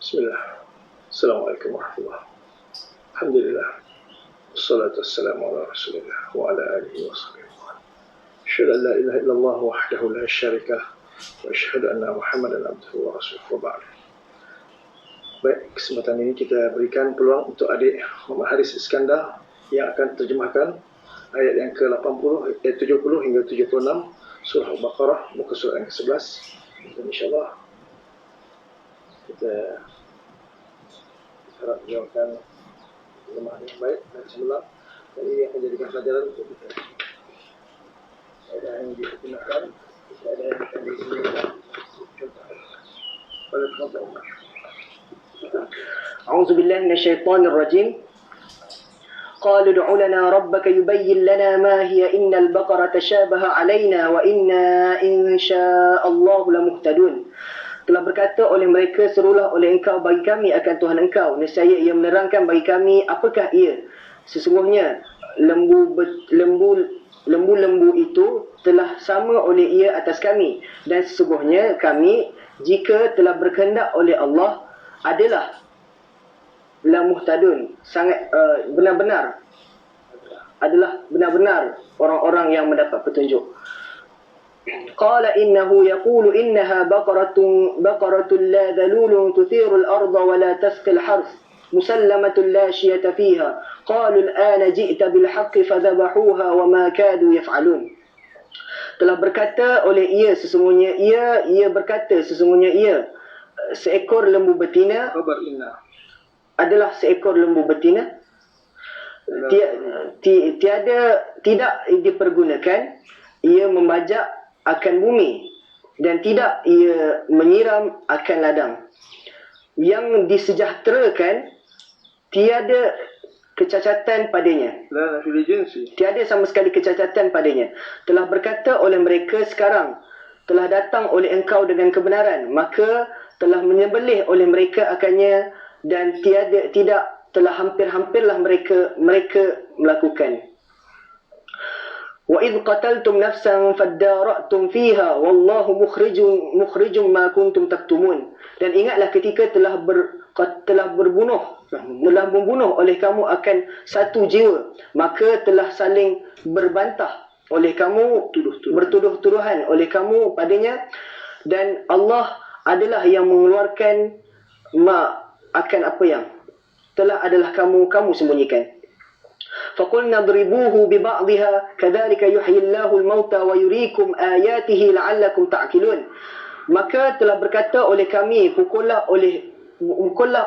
Bismillah. Assalamualaikum warahmatullahi wabarakatuh. Alhamdulillah. Wassalatu wassalamu ala Rasulillah wa ala alihi wa sahbihi. Asyhadu an la ilaha illallah wahdahu la syarika lah wa asyhadu anna Muhammadan abduhu wa rasuluhu wa ba'd. Baik, kesempatan ini kita berikan peluang untuk adik Muhammad Haris Iskandar yang akan terjemahkan ayat yang ke-80, 70 hingga 76 surah Al-Baqarah, muka surat yang ke-11. Dan insyaAllah kita harap menjawabkan jemaah yang baik dan semula. Dan ini akan jadikan pelajaran untuk kita. Ada yang digunakan, ada yang akan digunakan. Pada contoh Umar. أعوذ بالله من الشيطان الرجيم. قالوا ادع لنا ربك يبين لنا ما هي إن البقرة تشابه علينا وإنا إن شاء الله لمهتدون. Telah berkata oleh mereka, serulah oleh engkau bagi kami akan Tuhan engkau, nescaya ia menerangkan bagi kami apakah ia. Sesungguhnya lembu itu telah sama oleh ia atas kami, dan sesungguhnya kami, jika telah berkehendak oleh Allah, adalah la muhtadun, sangat benar-benar orang-orang yang mendapat petunjuk. Qala innahu yaqulu innaha baqaratun la dhalulun tuthiru al-ardha wa la tasqi al-harth musallamatun la shiyata fiha qalu al-ana ji'ta bil haqqi fadhabahuha wa ma kadu yaf'alun. Telah berkata oleh ia, sesungguhnya ia berkata, sesungguhnya ia seekor lembu betina, adalah seekor lembu betina, tidak dipergunakan, ia membajak akan bumi, dan tidak ia menyiram akan ladang. Yang disejahterakan, tiada kecacatan padanya. Tiada sama sekali kecacatan padanya. Telah berkata oleh mereka, sekarang telah datang oleh engkau dengan kebenaran, maka telah menyembelih oleh mereka akannya, dan tidak telah hampir-hampirlah mereka melakukan. Wa idh qataltum nafsan fadara'tum fiha wallahu mukhrijum ma kuntum taktumun. Dan ingatlah ketika telah membunuh oleh kamu akan satu jiwa, maka telah saling berbantah oleh kamu, bertuduh-tuduhan oleh kamu padanya, dan Allah adalah yang mengeluarkan akan apa yang telah adalah kamu sembunyikan. فَقُلْنَا ضْرِبُوهُ بِبَعْضِهَا كَذَلِكَ يُحْيِي اللَّهُ الْمَوْتَى وَيُرِيكُمْ آيَاتِهِ لَعَلَّكُمْ تَعْقِلُونَ. Maka telah berkata oleh kami, pukullah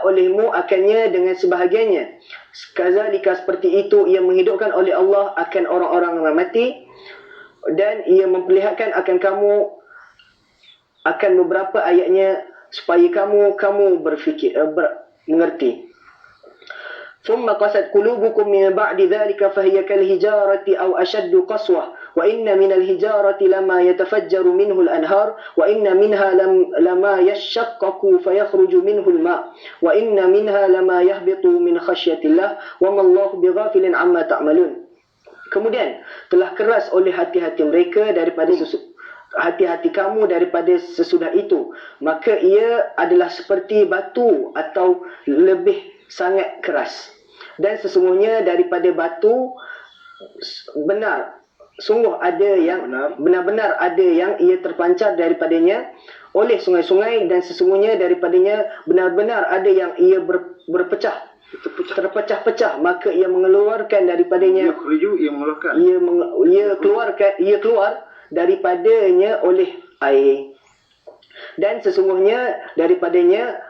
olehmu akannya dengan sebahagiannya. Kazalika, seperti itu ia menghidupkan oleh Allah akan orang-orang yang mati, dan ia memperlihatkan akan kamu akan beberapa ayatnya supaya kamu berfikir, mengerti. ثم قست قلوبكم من بعد ذلك فهي كالحجارة أو أشد قسوة وإن من الحجارة لما يتفجر منه الأنهار وإن منها لما يشقق فيخرج منه الماء وإن منها لما يهبط من خشية الله وما الله بغافل عما تعملون. Kemudian telah keras oleh hati-hati mereka daripada hati-hati kamu daripada sesudah itu, maka ia adalah seperti batu atau lebih sangat keras. Dan sesungguhnya daripada batu benar-benar ada yang ia terpancar daripadanya oleh sungai-sungai, dan sesungguhnya daripadanya benar-benar ada yang ia terpecah-pecah, maka ia mengeluarkan daripadanya, ia keluar daripadanya oleh air. Dan sesungguhnya daripadanya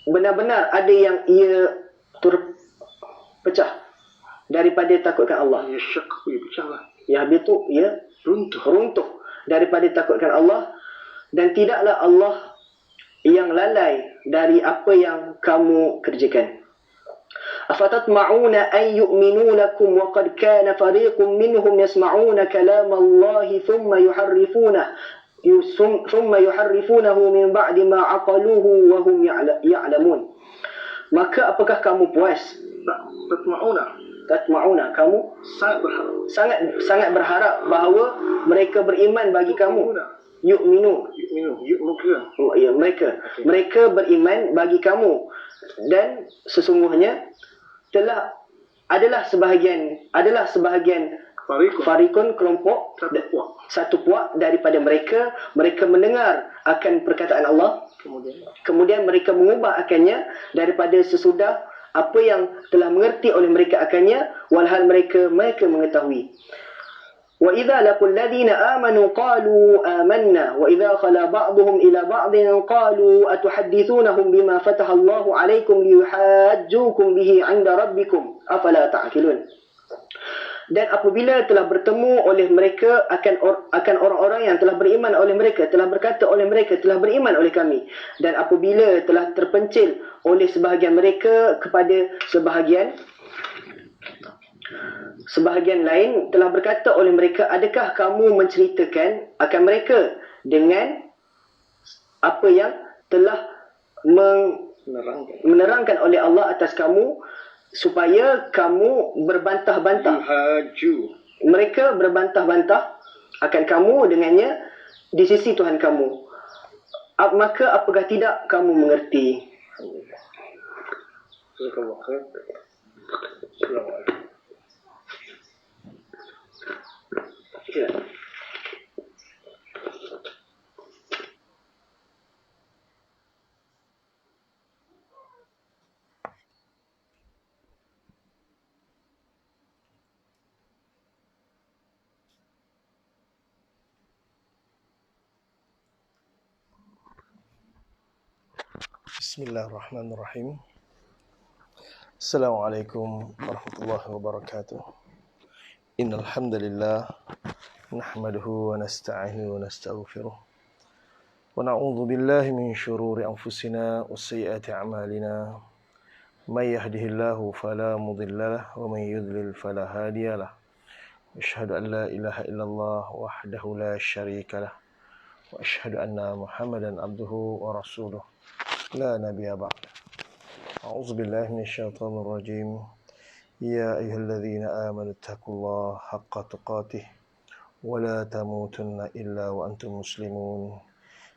benar-benar ada yang ia terpecah daripada takutkan Allah. Yahbitu, ia runtuh daripada takutkan Allah, dan tidaklah Allah yang lalai dari apa yang kamu kerjakan. Afatatma'una an yu'minu lakum wa qad kana fariqun minhum yasma'una kalam Allah thumma yuharrifunahu min ba'di ma aqaluhu wa hum ya'lamun. Maka apakah kamu puas? Tatma'una, kamu sangat berharap bahawa mereka beriman bagi kamu. Yu'minu, Ya, mereka beriman bagi kamu, dan sesungguhnya adalah sebahagian farikun, kelompok, satu puak daripada mereka mendengar akan perkataan Allah, kemudian mereka mengubah akannya daripada sesudah apa yang telah mengerti oleh mereka akannya, walhal mereka mengetahui. وَإِذَا لَقُوا الَّذِينَ آمَنُوا قَالُوا آمَنَّا وَإِذَا خَلَا بَعْضُهُمْ إِلَى بَعْضٍ قَالُوا أَتُحَدِّثُونَهُمْ بِمَا فَتَحَ اللَّهُ عَلَيْكُمْ لِيُحَاجُّوكُمْ بِهِ عِنْدَ رَبِّكُمْ أَفَلَا تَعْقِلُونَ. Dan apabila telah bertemu oleh mereka akan orang-orang yang telah beriman oleh mereka, telah berkata oleh mereka, telah beriman oleh kami, dan apabila telah terpencil oleh sebahagian mereka kepada sebahagian lain, telah berkata oleh mereka, adakah kamu menceritakan akan mereka dengan apa yang telah menerangkan oleh Allah atas kamu, supaya kamu berbantah-bantah. Mereka berbantah-bantah akan kamu dengannya di sisi Tuhan kamu. Maka apakah tidak kamu mengerti? Ya. Bismillahirrahmanirrahim. Assalamualaikum warahmatullahi wabarakatuh. Innal hamdalillah nahmaduhu wa nasta'inuhu wa nastaghfiruh. Wa na'udzu billahi min shururi anfusina wa sayyiati a'malina. May yahdihillahu fala mudilla lahu wa may yudlil fala hadiya lahu. Asyhadu an la ilaha illallah wahdahu la syarika lahu. Wa asyhadu anna Muhammadan abduhu wa rasuluh. La nabiyya ba'd. A'udzu billahi minasyaitonir rajim. Ya ayyuhalladzina amanu taqullaha haqqa tuqatih wa la tamutunna illa wa antum muslimun.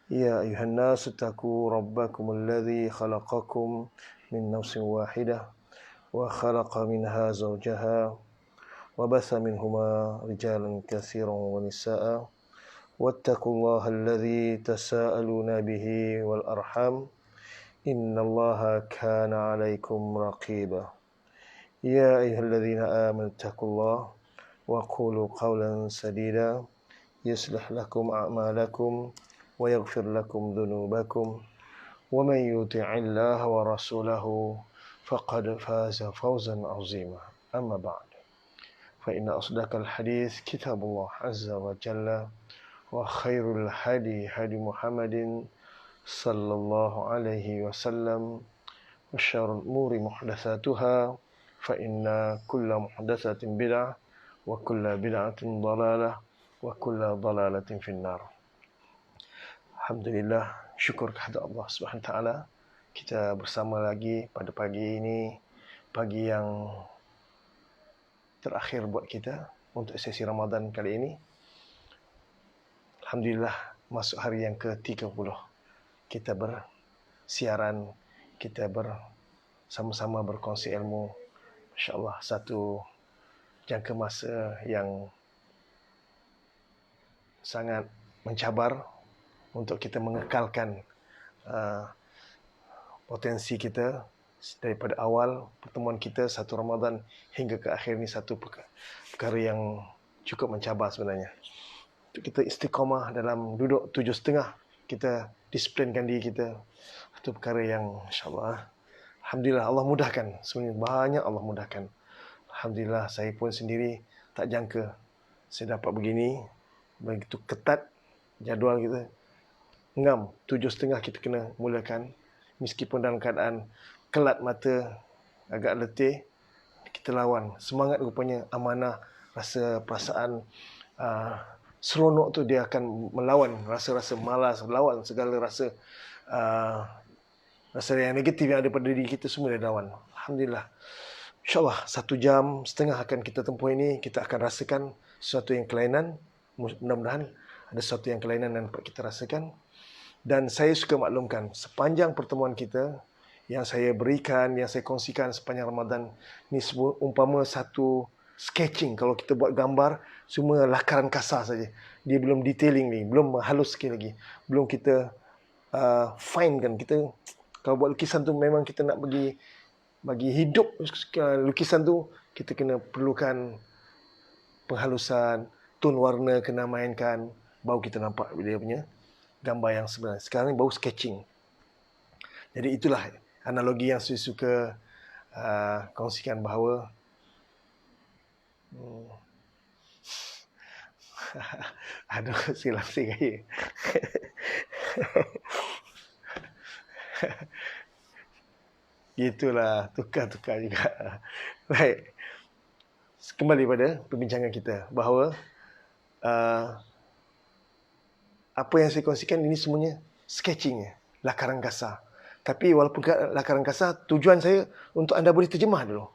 Ya ayyuhan nasu taqu rabbakumul ladzi khalaqakum min nafsin wahidah wa khalaqa minha zawjaha wa batha minhuma rijalan katsiran wa nisaa'a wattaqullaha alladzi tasaaluna bihi wal arham innallaha kana 'alaikum raqiba. Ya ayyuhalladzina amanu taqullaha wa qulu qawlan sadida yuslih lakum a'malakum wa yaghfir lakum dhunubakum wa man yuti'illaha wa rasulahu faqad faza fawzan 'azima. Amma ba'd. Fa inna asdaqal hadits kitabullah azza wa jalla wa khairul hadi Muhammadin sallallahu alaihi wasallam wa syarrul umuri muhdatsatuha fa inna kulla muhdatsatin bid'ah wa kulla bid'atin dhalalah wa kulla dhalalatin finnar. Alhamdulillah, syukur kehadirat Allah Subhanahu wa taala. Kita bersama lagi pada pagi ini, pagi yang terakhir buat kita untuk sesi Ramadan kali ini. Alhamdulillah, masuk hari yang ke-30. Kita bersiaran, kita sama-sama berkongsi ilmu. Masya-Allah, satu jangka masa yang sangat mencabar untuk kita mengekalkan potensi kita daripada awal pertemuan kita satu Ramadan hingga ke akhir ni. Satu perkara yang cukup mencabar sebenarnya. Untuk kita istiqamah dalam duduk 7.30, kita disiplinkan diri kita. Itu perkara yang insya-Allah, alhamdulillah Allah mudahkan. Sebenarnya banyak Allah mudahkan. Alhamdulillah, saya pun sendiri tak jangka saya dapat begini. Begitu ketat jadual kita. 7.30 kita kena mulakan. Meskipun dalam keadaan kelat mata, agak letih, kita lawan. Semangat rupanya, amanah, rasa perasaan seronok tu dia akan melawan rasa-rasa malas, melawan segala rasa rasa yang negatif yang ada pada diri kita, semua dia lawan. Alhamdulillah. InsyaAllah 1.5 jam akan kita tempuh ini. Kita akan rasakan sesuatu yang kelainan. Mudah-mudahan ada sesuatu yang kelainan yang dapat kita rasakan. Dan saya suka maklumkan, sepanjang pertemuan kita, yang saya berikan, yang saya kongsikan sepanjang Ramadan, ni semua umpama satu sketching. Kalau kita buat gambar, semua lakaran kasar saja. Dia belum detailing ni, belum halus sikit lagi. Belum kita fine kan. Kita, kalau buat lukisan tu memang kita nak bagi hidup lukisan tu, kita kena perlukan penghalusan, tone warna kena mainkan, baru kita nampak dia punya gambar yang sebenarnya. Sekarang ni baru sketching. Jadi itulah analogi yang saya suka kongsikan bahawa aduh, silap saya gaya. Itulah, tukar-tukar juga. Baik. Kembali pada perbincangan kita bahawa apa yang saya kongsikan ini semuanya sketching, lakaran kasar. Tapi walaupun lakaran kasar, tujuan saya untuk anda boleh terjemah dulu.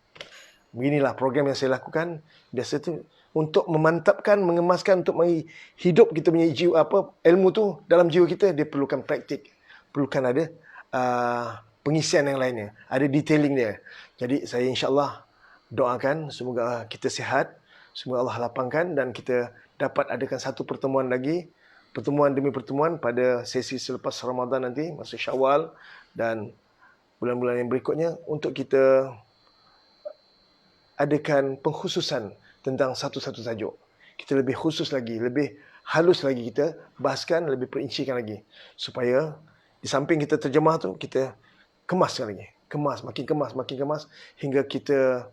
Beginilah program yang saya lakukan. Biasa tu untuk memantapkan, mengemaskan, untuk hidup kita punya jiwa, ilmu tu dalam jiwa kita, dia perlukan praktik, perlukan ada pengisian yang lainnya, ada detailing dia. Jadi saya insya-Allah doakan semoga kita sihat, semoga Allah lapangkan dan kita dapat adakan satu pertemuan lagi, pertemuan demi pertemuan pada sesi selepas Ramadan nanti, masa Syawal dan bulan-bulan yang berikutnya, untuk kita adakan pengkhususan tentang satu-satu tajuk. Kita lebih khusus lagi, lebih halus lagi kita bahaskan, lebih perincikan lagi. Supaya di samping kita terjemah tu, kita kemaskan lagi. Makin kemas, hingga kita,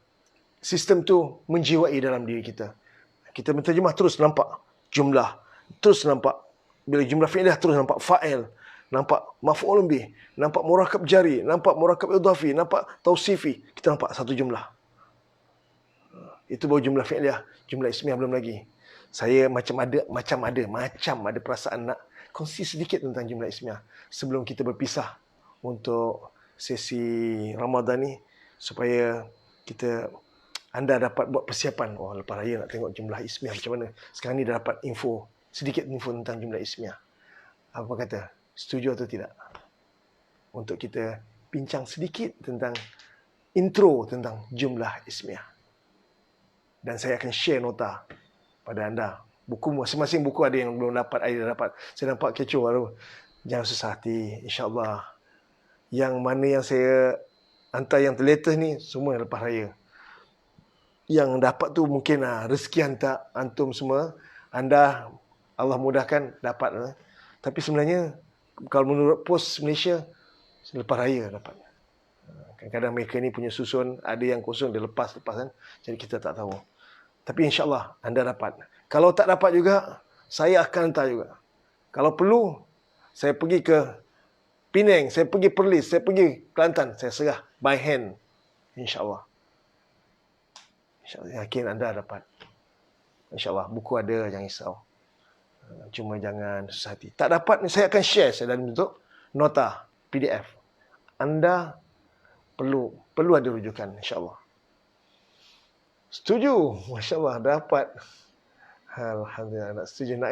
sistem tu menjiwai dalam diri kita. Kita menterjemah terus nampak jumlah, terus nampak, bila jumlah fi'liah terus nampak fa'il, nampak maf'ulun bih, nampak murakab jari, nampak murakab idhafi, nampak tausifi. Kita nampak satu jumlah. Itu baru jumlah fi'liah, jumlah ismiah belum lagi. Saya macam ada perasaan nak kongsi sedikit tentang jumlah ismiah sebelum kita berpisah untuk sesi Ramadan ni, supaya anda dapat buat persiapan. Oh, lepas raya nak tengok jumlah ismiah macam mana. Sekarang ni dah dapat sedikit info tentang jumlah ismiah. Apa kata? Setuju atau tidak? Untuk kita bincang sedikit tentang intro tentang jumlah ismiah. Dan saya akan share nota pada anda. Buku masing-masing buku ada yang belum dapat, ada yang dapat. Saya nampak kecoh baru. Jangan susah hati, insya-Allah. Yang mana yang saya hantar yang terlatest ni semua lepas raya. Yang dapat tu mungkin rezeki hantar antum semua. Anda Allah mudahkan dapat. Tapi sebenarnya kalau menurut pos Malaysia selepas raya dapat. Kadang-kadang mereka ni punya susun, ada yang kosong dia lepas kan. Jadi kita tak tahu. Tapi insya-Allah anda dapat. Kalau tak dapat juga, saya akan hantar juga. Kalau perlu, saya pergi ke Penang, saya pergi Perlis, saya pergi Kelantan, saya serah by hand. InsyaAllah. InsyaAllah, yakin anda dapat. InsyaAllah, buku ada, jangan risau. Cuma jangan susah hati. Tak dapat, saya akan share saya dalam bentuk nota, PDF. Anda perlu ada rujukan, insyaAllah. Setuju? Masya Allah, dapat. Alhamdulillah, nak setuju nak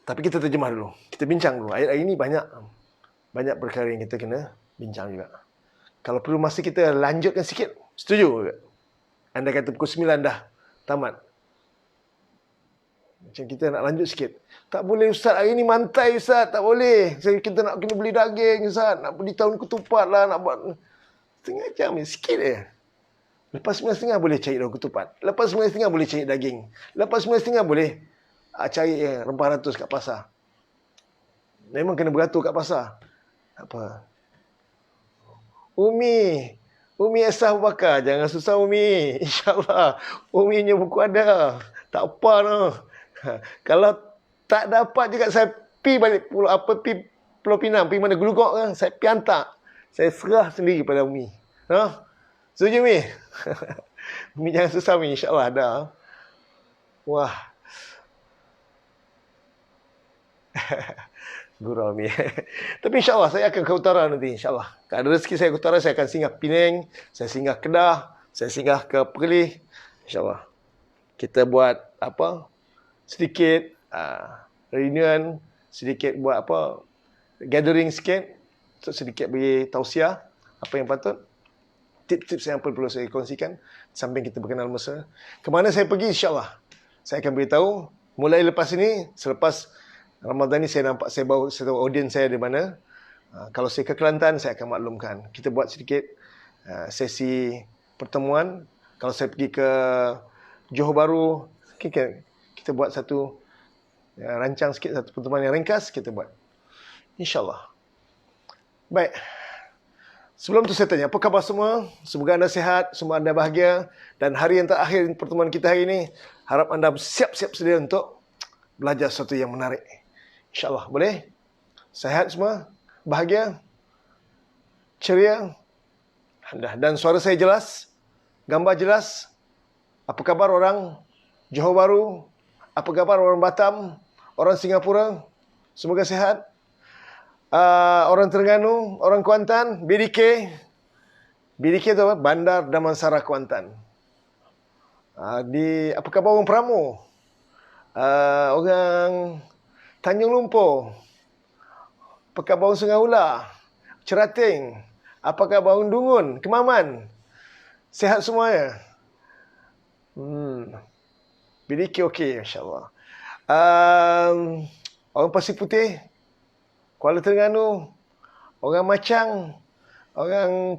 Tapi kita terjemah dulu. Kita bincang dulu. Ayat ini banyak perkara yang kita kena bincang juga. Kalau perlu masa kita lanjutkan sikit, setuju? Anda kata pukul 9 dah tamat. Macam kita nak lanjut sikit. Tak boleh Ustaz, hari ni mantai Ustaz, tak boleh. Kita nak kena beli daging Ustaz, nak beli tahun ketupat lah, nak buat setengah jam ni, sikit Lepas 9.30 boleh cari daun ketupat. Lepas 9.30 boleh cari daging. Lepas 9.30 boleh cari rempah ratus kat pasar. Memang kena beratur kat pasar. Apa? Umi Esa Abu Bakar. Jangan susah Umi. InsyaAllah. Umi punya buku ada. Tak apa noh. Kalau tak dapat juga, saya pi balik Pulau Pinang. Pergi mana Gelugok kan. Saya pi hantar. Saya serah sendiri pada Umi. Setuju Umi? Umi jangan susah Umi. InsyaAllah ada. Wah. Gurau Umi. Tapi insyaAllah saya akan ke utara nanti. InsyaAllah. Kalau ada rezeki saya ke utara, saya akan singgah Penang. Saya singgah Kedah. Saya singgah ke Perlis. InsyaAllah. Kita buat sedikit reunion, sedikit buat apa, gathering sikit, sedikit bagi tausiah, apa yang patut, tips-tips yang perlu saya kongsikan, samping kita berkenal mesra. Kemana saya pergi, insyaAllah saya akan beritahu. Mulai lepas ini, selepas Ramadan ni saya nampak, saya bawa audiens saya di mana. Kalau saya ke Kelantan, saya akan maklumkan. Kita buat sedikit sesi pertemuan. Kalau saya pergi ke Johor Bahru, kita buat satu rancang sikit, satu pertemuan yang ringkas kita buat, InsyaAllah. Baik, sebelum tu saya tanya, apa khabar semua? Semoga anda sihat, semua anda bahagia. Dan hari yang terakhir pertemuan kita hari ini, harap anda siap-siap sedia untuk belajar sesuatu yang menarik. InsyaAllah, boleh? Sihat semua? Bahagia? Ceria? Alhamdulillah. Dan suara saya jelas? Gambar jelas? Apa khabar orang Johor Bahru? Apa khabar orang Batam? Orang Singapura? Semoga sihat. Orang Terengganu, orang Kuantan, BDK. BDK itu apa? Bandar Damansara Kuantan. Apa khabar orang Pramu? Orang Tanjung Lumpur. Apa khabar orang Sungai Ula? Cerating. Apa khabar orang Dungun? Kemaman. Sihat semuanya? BDK okey, insyaAllah. Orang Pasir Putih, Kuala Terengganu, orang Macang, orang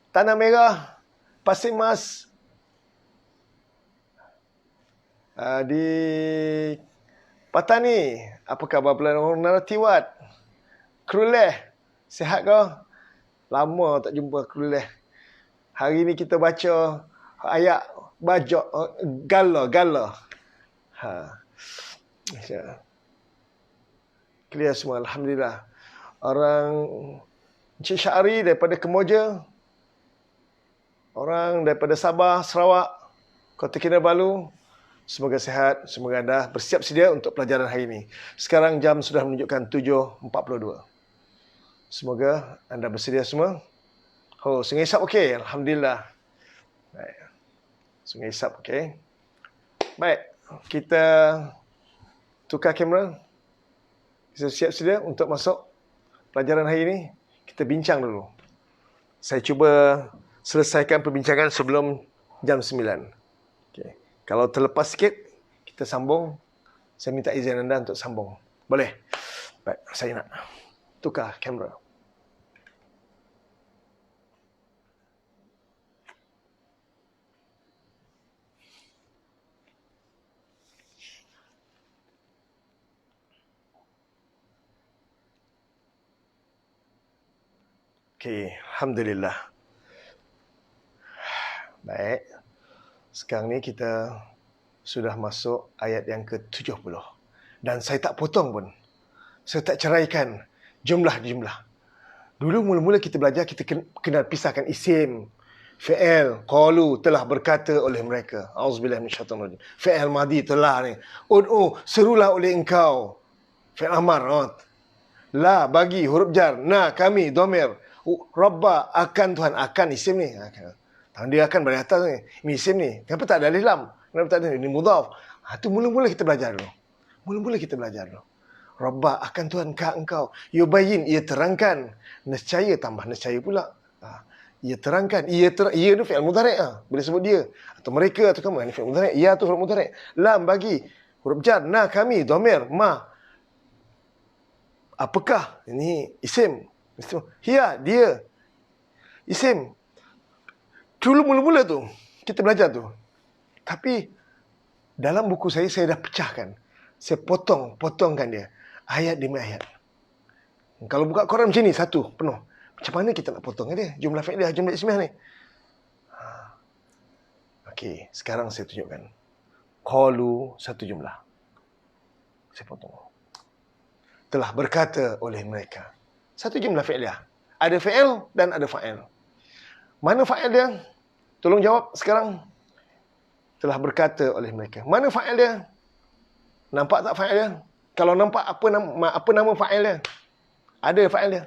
Tanah Merah, Pasir Mas, di Patani, apa khabar pula orang Naratiwat, Kruleh, sihat kau? Lama tak jumpa Kruleh. Hari ni kita baca ayat bajak, gala. Clear semua, Alhamdulillah. Orang Encik Syahri daripada Kemoja, orang daripada Sabah, Sarawak, Kota Kinabalu, semoga sihat, semoga anda bersiap sedia untuk pelajaran hari ini. Sekarang jam sudah menunjukkan 7.42. Semoga anda bersedia semua. Sungai Isap okey? Alhamdulillah. Baik. Sungai Isap okey. Baik, kita tukar kamera. Kita siap sedia untuk masuk pelajaran hari ini. Kita bincang dulu. Saya cuba selesaikan perbincangan sebelum jam 9. Okay. Kalau terlepas sikit, kita sambung. Saya minta izin anda untuk sambung. Boleh? Baik, saya nak tukar kamera. Okey, Alhamdulillah. Baik. Sekarang ni kita sudah masuk ayat yang ke-70. Dan saya tak potong pun. Saya tak ceraikan jumlah-jumlah. Dulu mula-mula kita belajar, kita kena pisahkan isim, fi'il, qalu, telah berkata oleh mereka. Auzubillahi minasyaitanir rajim. Fi'il madi telah ni. Ud'u, serulah oleh engkau. Fi'il amar. La, bagi, huruf jar. Na, kami, domir. Rabba, akan Tuhan. Akan isim ni. Tangan dia akan berada atas ni. Ini isim ni. Kenapa tak ada alif lam? Kenapa tak ada? Ini mudhaf. Itu mula-mula kita belajar dulu. Rabba, akan Tuhan ka engkau. Yubayyin, ia terangkan. Nescaya, tambah nescaya pula. Ia terangkan. Ia tu fi'il mudhari'. Boleh sebut dia. Atau mereka atau kamu. Ini fi'il mudhari'. Ia tu huruf mudhari'. Lam, bagi. Huruf jar. Na, kami. Domir. Ma. Apakah? Ini isim. Hiya, dia. Isim. Dulu mula-mula tu, kita belajar tu. Tapi, dalam buku saya dah pecahkan. Saya potongkan dia. Ayat demi ayat. Kalau buka Quran macam ni, satu, penuh. Macam mana kita nak potong dia? Jumlah fi'liyah, jumlah ismiyah ni. Okey, sekarang saya tunjukkan. Qalu, satu jumlah. Saya potong. Telah berkata oleh mereka. Satu jumlah fi'liyah. Ada fi'il dan ada fa'il. Mana fa'il dia? Tolong jawab sekarang. Telah berkata oleh mereka. Mana fa'il dia? Nampak tak fa'il dia? Kalau nampak, apa nama fa'il dia? Ada fa'il dia?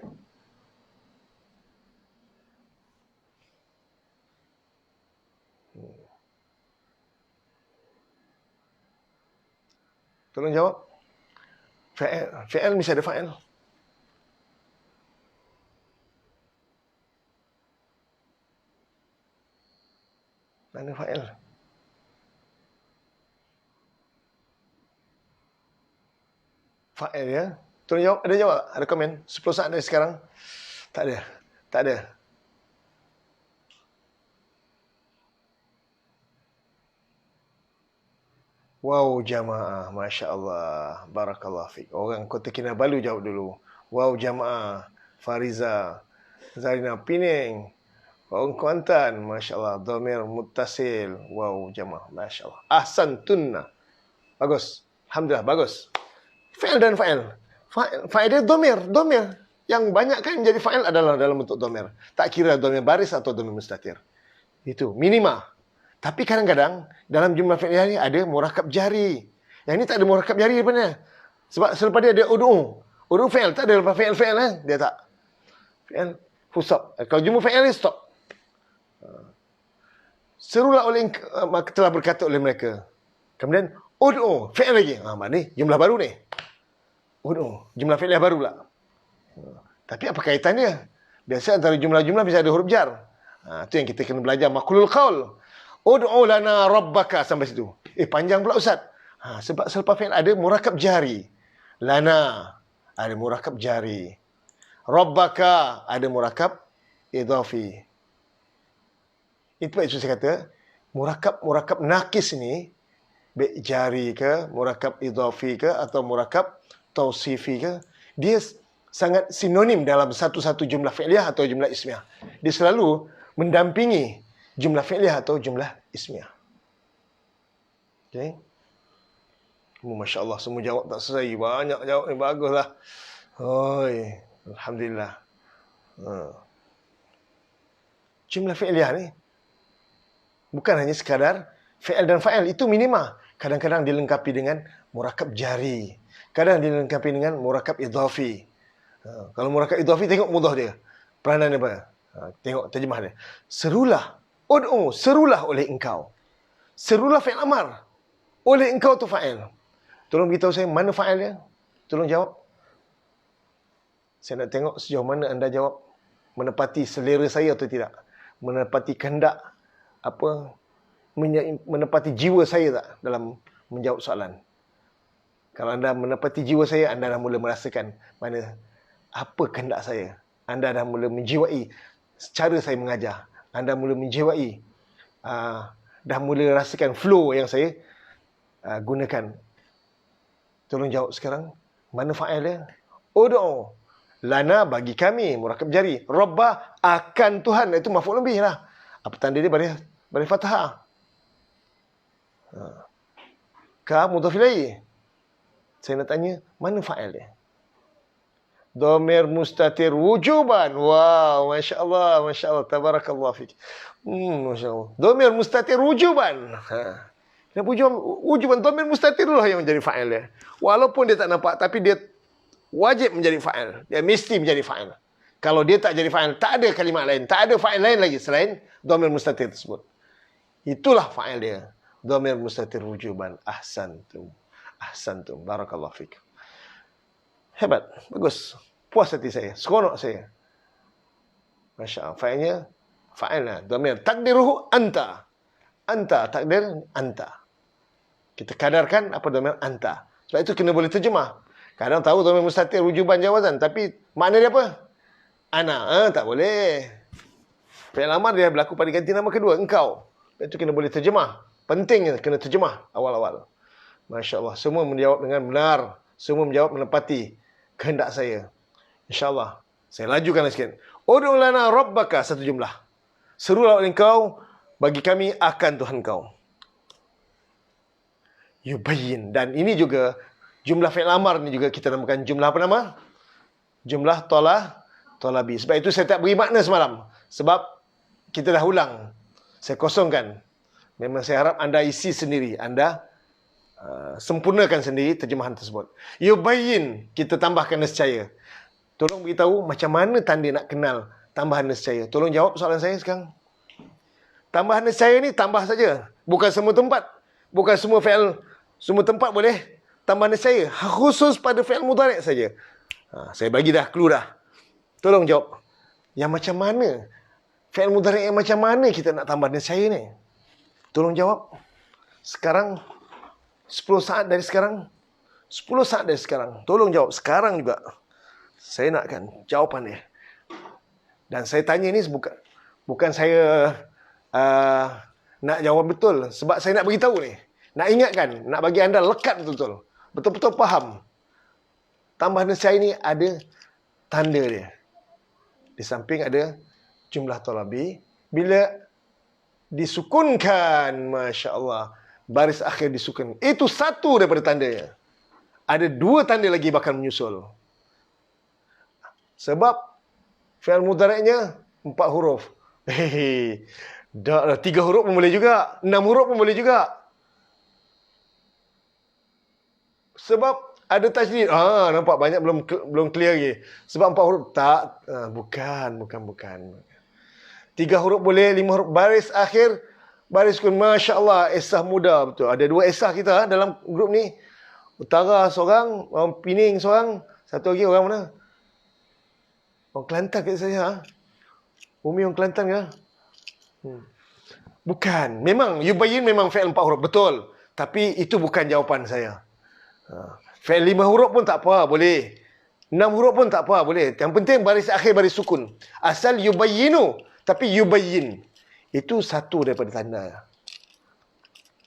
Tolong jawab. Fi'il mesti ada fa'il. Mana fa'il? Fa'il ya. Tolong jawab. Ada jawab? Ada komen? 10 saat dari sekarang. Tak ada. Tak ada. Wow jamaah. Masya Allah. Barakallah fiqh. Orang Kota Kinabalu jawab dulu. Wow jamaah. Fariza. Zarina Pening. Orang Kuantan. Masya Allah. Dhamir Muttasil. Wow jamaah. Masya Allah. Ahsantunna. Bagus. Alhamdulillah. Bagus. Fa'il dan fa'il. Fa'il dia dhamir. Dhamir. Yang banyak kan menjadi fa'il adalah dalam bentuk dhamir. Tak kira dhamir baris atau dhamir mustatir. Itu. Minima. Tapi kadang-kadang dalam jumlah fi'liyah ni ada murakab jari. Yang ni tak ada murakab jari sebenarnya. Sebab selepas dia ada ud'u. Ud'u fi'il. Tak ada lepas fi'il dia tak. Fi'il full stop. Kalau jumlah fi'il ni stop. Serulah oleh telah berkata oleh mereka. Kemudian ud'u fi'il lagi. Mana ni? Jumlah baru ni. Ud'u. Jumlah fi'liyah baru lah. Tapi apa kaitannya? Biasa antara jumlah-jumlah bisa ada huruf jar. Itu yang kita kena belajar. Maqulul qaul. Ud'u lana rabbaka. Sampai situ. Panjang pula Ustaz. Sebab selepas fi'il ada murakab jari. Lana. Ada murakab jari. Rabbaka. Ada murakab idhafi. Itu saya kata. Murakab nakis ni. Baik jari ke. Murakab idhafi ke. Atau murakab tausifi ke. Dia sangat sinonim dalam satu-satu jumlah fi'liyah atau jumlah ismiyah. Dia selalu mendampingi jumlah fi'liyah atau jumlah ismiyah. Okey. Masya Allah, semua jawab tak selesai. Banyak jawab ni, baguslah. Oi, alhamdulillah. Jumlah fi'liyah ni bukan hanya sekadar fi'il dan fa'il, itu minima. Kadang-kadang dilengkapi dengan murakab jari. Kadang dilengkapi dengan murakab idhafi. Kalau murakab idhafi, tengok mudah dia. Peranan dia apa? Tengok terjemah dia. Serulah. Ud'u. Serulah oleh engkau. Serulah fi'il amar. Oleh engkau tu fa'il. Tolong beritahu saya mana fa'il dia. Tolong jawab. Saya nak tengok sejauh mana anda jawab. Menepati selera saya atau tidak. Menepati kehendak. Menepati jiwa saya tak dalam menjawab soalan. Kalau anda menepati jiwa saya, anda dah mula merasakan mana apa kehendak saya. Anda dah mula menjiwai cara saya mengajar. Anda mula menjiwai, dah mula rasakan flow yang saya gunakan. Tolong jawab sekarang. Mana fa'il dia? Ud'u. Lana bagi kami. Murakab jari. Rabba akan Tuhan. Itu maf'ul bih lah. Apa tanda dia? Baris fathah. Ka mudhaf ilaih. Saya nak tanya, mana fa'il dia? Dhamir mustatir wujuban. Wow, Masya Allah, Masya Allah. Tabarakallah fiqh. Masya Allah. Dhamir mustatir wujuban. Kenapa wujuban? Dhamir mustatir lah yang menjadi fa'il dia. Walaupun dia tak nampak, tapi dia wajib menjadi fa'il. Dia mesti menjadi fa'il. Kalau dia tak jadi fa'il, tak ada kalimat lain. Tak ada fa'il lain lagi selain dhamir mustatir tersebut. Itulah fa'il dia. Dhamir mustatir wujuban. Ahsantum. Ahsantum. Barakallah fiqh. Hebat. Bagus. Puas hati saya. Seronok saya. Masya Allah. Fa'ilnya, fa'ilnya. Dhamir. Takdiruhu anta. Anta. Takdir anta. Kita kadarkan apa dhamir anta. Sebab itu kena boleh terjemah. Kadang tahu dhamir mustatir wujuban jawazan. Tapi makna dia apa? Ana. Tak boleh. Fi'il amar dia berlaku pada ganti nama kedua. Engkau. Sebab itu kena boleh terjemah. Pentingnya kena terjemah awal-awal. Masya Allah. Semua menjawab dengan benar. Semua menjawab menepati kehendak saya. InsyaAllah. Saya lajukan sikit. Ud'u lana rabbaka. Satu jumlah. Serulah oleh engkau bagi kami akan Tuhan kau. Yubayyin. Dan ini juga jumlah fi'il amar ni juga kita namakan jumlah apa nama? Jumlah tolabi. Sebab itu saya tak beri makna semalam. Sebab kita dah ulang. Saya kosongkan. Memang saya harap anda isi sendiri. Anda sempurnakan sendiri terjemahan tersebut. Yubayyin, kita tambahkan nescaya. Tolong beritahu macam mana tanda nak kenal tambahan nescaya. Tolong jawab soalan saya sekarang. Tambahan nescaya ni tambah saja. Bukan semua tempat. Bukan semua fi'il. Semua tempat boleh tambahan saya khusus pada fi'il mudhari' saja. Saya bagi dah clue dah. Tolong jawab. Yang macam mana? Fi'il mudhari' yang macam mana kita nak tambah saya ni? Tolong jawab. Sekarang 10 saat dari sekarang. 10 saat dari sekarang. Tolong jawab sekarang juga. Saya nakkan jawapan dia. Dan saya tanya ni bukan saya nak jawab betul. Sebab saya nak beritahu ni. Nak ingatkan. Nak bagi anda lekat betul-betul. Betul-betul faham. Tambahan saya ni ada tanda dia. Di samping ada jumlah talabi. Bila disukunkan, Masya Allah, baris akhir disukunkan. Itu satu daripada tandanya. Ada 2 tanda lagi bakal menyusul. Sebab fi'il mudhari'nya 4 huruf. Dah 3 huruf pun boleh juga. 6 huruf pun boleh juga. Sebab ada tajdid. Nampak banyak belum clear lagi. Sebab 4 huruf tak. Bukan. 3 huruf boleh, 5 huruf. Baris akhir, baris sukun. Masya Allah, Esah muda betul. Ada 2 Esah kita dalam grup ni. Utara seorang, orang Pening seorang. Satu lagi orang mana? Orang Kelantan kat saya. Umi orang Kelantan ke? Bukan. Memang, yubayyin memang fi'il 4 huruf. Betul. Tapi itu bukan jawapan saya. Fi'il 5 huruf pun tak apa, boleh. 6 huruf pun tak apa, boleh. Yang penting baris akhir baris sukun. Asal yubayyinu, tapi yubayyin. Itu satu daripada tanda.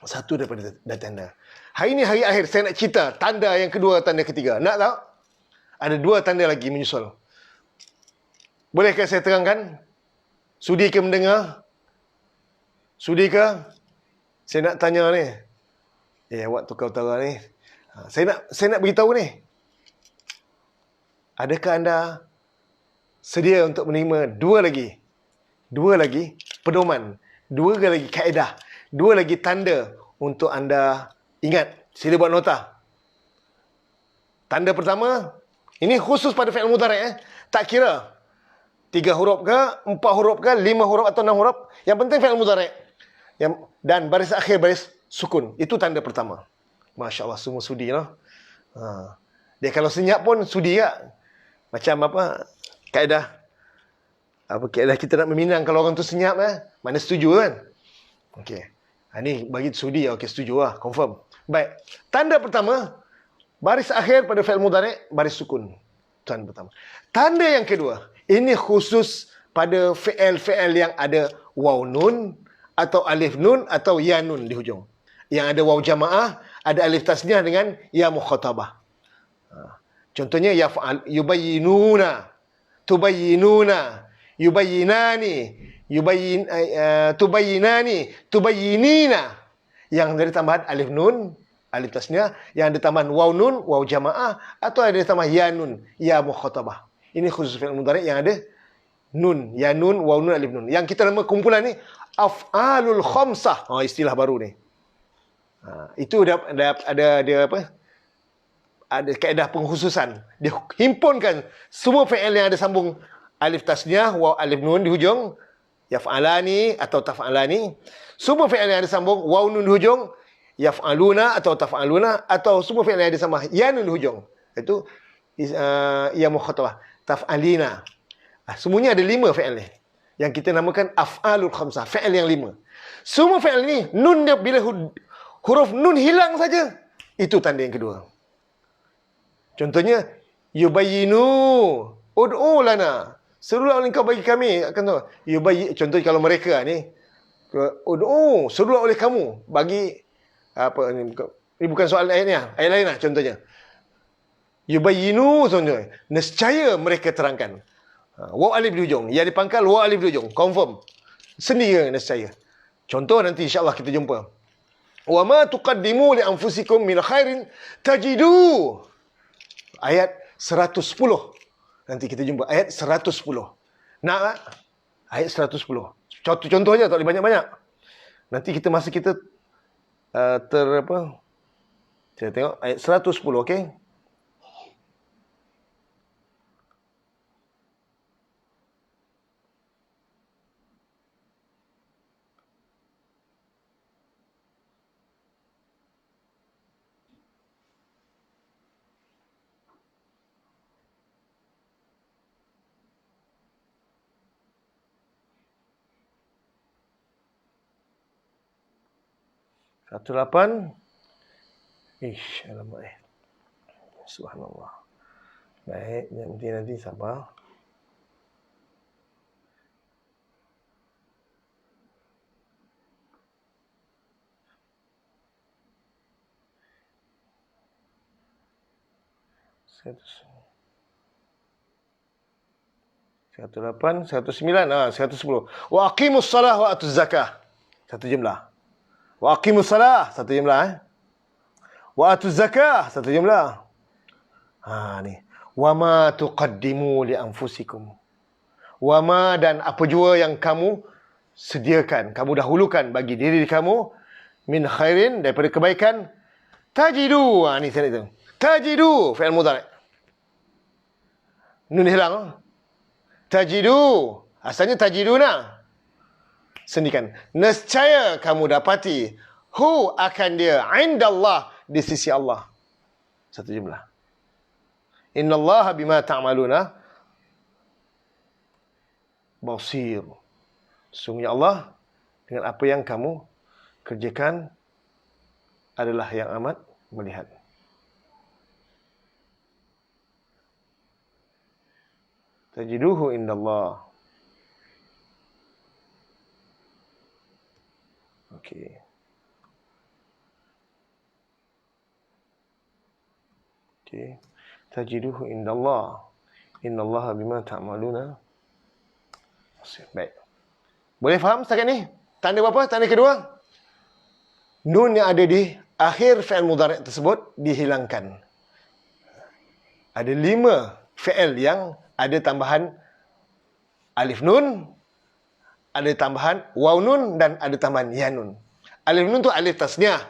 Satu daripada tanda. Hari ni hari akhir, saya nak cerita tanda yang kedua, tanda ketiga. Nak tahu? Ada 2 tanda lagi menyusul. Bolehkah saya terangkan? Sudi ke mendengar? Sudi ke? Saya nak tanya ni. Awak tukar utara ni. Saya nak beritahu ni. Adakah anda sedia untuk menerima 2 lagi pedoman, 2 lagi kaedah, 2 lagi tanda untuk anda ingat? Sila buat nota. Tanda pertama, ini khusus pada fi'il mudhari'. Tak kira 3 huruf ke, 4 huruf ke, 5 huruf atau 6 huruf. Yang penting fi'il mudhari'. Dan baris akhir baris sukun. Itu tanda pertama. Masya Allah, semua sudi lah. Dia kalau senyap pun sudi tak? Macam apa? Kaedah kita nak meminang kalau orang tu senyap mana setuju kan? Okey. Ni bagi sudi, okey, setuju lah, confirm. Baik. Tanda pertama, baris akhir pada fi'il mudhari' baris sukun. Tanda pertama. Tanda yang kedua, ini khusus pada fi'il yang ada waw nun atau alif nun atau ya nun di hujung. Yang ada waw jamaah, ada alif tasniah dengan ya mukhatabah. Contohnya yaf'al, yubayyinuna, tubayyinuna, yubayyinani, tubayyinani, tubayyinina. Yang dari tambahan alif nun, alif tasniah, yang ada tambahan waw nun, waw jamaah, atau ada tambahan ya nun, ya mukhatabah. Ini khusus fi'il mudhari' yang ada nun, ya nun, waw nun, alif nun. Yang kita nama kumpulan ni af'alul khamsah. Istilah baru ni. Itu ada kaedah pengkhususan. Dia himpunkan semua fi'il yang ada sambung alif tasniah, waw alif nun di hujung, yaf'alani atau taf'alani. Semua fi'il yang ada sambung waw nun di hujung, yaf'aluna atau taf'aluna, atau semua fi'il yang ada sambung ya nun di hujung. Itu ya mukhatabah, taf'alina. Semuanya ada 5 fi'il ni yang kita namakan af'alul khamsah, fi'il yang 5. Semua fi'il ni nun dia bila huruf nun hilang saja, itu tanda yang kedua. Contohnya, yubayyinu, ud'u lana. Serulah oleh kau bagi kami. Contohnya kalau mereka ni, ud'u, serulah oleh kamu. Bagi, apa ni, ini bukan soal ayat ni. Ayat lain lah contohnya. Yubayyinu, contohnya. Nescaya mereka terangkan. Waw alif di hujung. Yang dipangkal, waw alif di hujung. Confirm. Sendiri nescaya. Contoh nanti insyaAllah kita jumpa. Wa ma tuqaddimu li anfusikum min khairin tajidu. Ayat 110. Nanti kita jumpa ayat 110. Nak tak? Ayat 110. Contoh aja, tak boleh banyak-banyak. Nanti masa kita saya tengok ayat 110, okey? 18. Alamak. Subhanallah. Baik, nanti sabar. Satu 110. Wa aqimus salah wa atuz zakah. Satu jumlah. Wa aqimus salah, satu jumlah. Wa atuz zakah, satu jumlah. Ni. Wa ma tuqaddimu li anfusikum. Wa ma, dan apa jua yang kamu sediakan, kamu dahulukan bagi diri kamu, min khairin, daripada kebaikan, tajidu. Ni saya itu. Tajidu, fi'il mudhari'. Nun hilang. Tajidu. Asalnya tajiduna. Sendikan. Nescaya kamu dapati. Hu, akan dia. Indallah, di sisi Allah. Satu jumlah. Innallaha bima ta'maluna basir. Sungguhnya Allah dengan apa yang kamu kerjakan adalah yang amat melihat. Tajiduhu indallah. Okey. Okey. Tajiduhu indallah. Innallaha bima ta'maluna. Baik. Boleh faham setakat ni? Tanda berapa? Tanda kedua. Nun yang ada di akhir fi'il mudhari' tersebut dihilangkan. Ada 5 fi'il yang ada tambahan alif nun, ada tambahan waw nun, dan ada tambahan ya nun. Alif nun tu alif tasniah.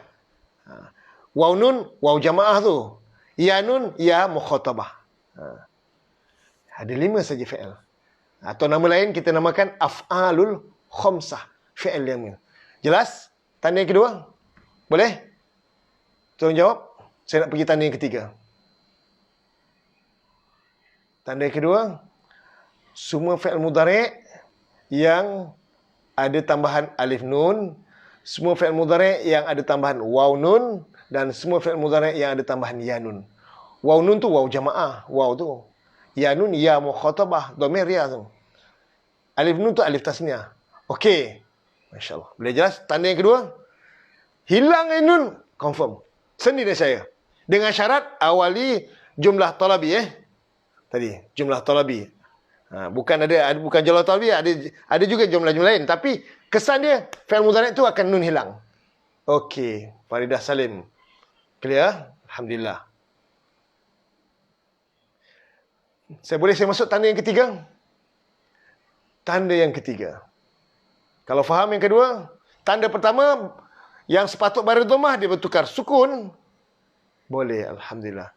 Waw nun, waw jamaah tu. Ya nun, ya mukhatabah. Ada 5 saja fi'il. Atau nama lain kita namakan af'alul khamsah. Fi'il yang ni. Jelas? Tanda yang kedua? Boleh? Tolong jawab. Saya nak pergi tanda yang ketiga. Tanda yang kedua, semua fi'il mudhari' yang ada tambahan alif nun, semua fi'il mudhari' yang ada tambahan waw nun, dan semua fi'il mudhari' yang ada tambahan ya nun. Waw nun tu waw jamaah, waw tu. Ya nun ya mukhatabah, dhamir ya tu. Alif nun tu alif tasniah. Okey. Masya-Allah. Boleh jelas? Tanda yang kedua, hilang nun, confirm. Sendi dari saya. Dengan syarat awali jumlah talabi tadi jumlah talabi. Bukan jumlah talabi, ada juga jumlah-jumlah lain, tapi kesan dia fi'il mudhari' tu akan nun hilang. Okey, Faridah Salim. Clear? Alhamdulillah. Saya masuk tanda yang ketiga? Tanda yang ketiga. Kalau faham yang kedua, tanda pertama yang sepatut baris dhammah dia bertukar sukun. Boleh, alhamdulillah.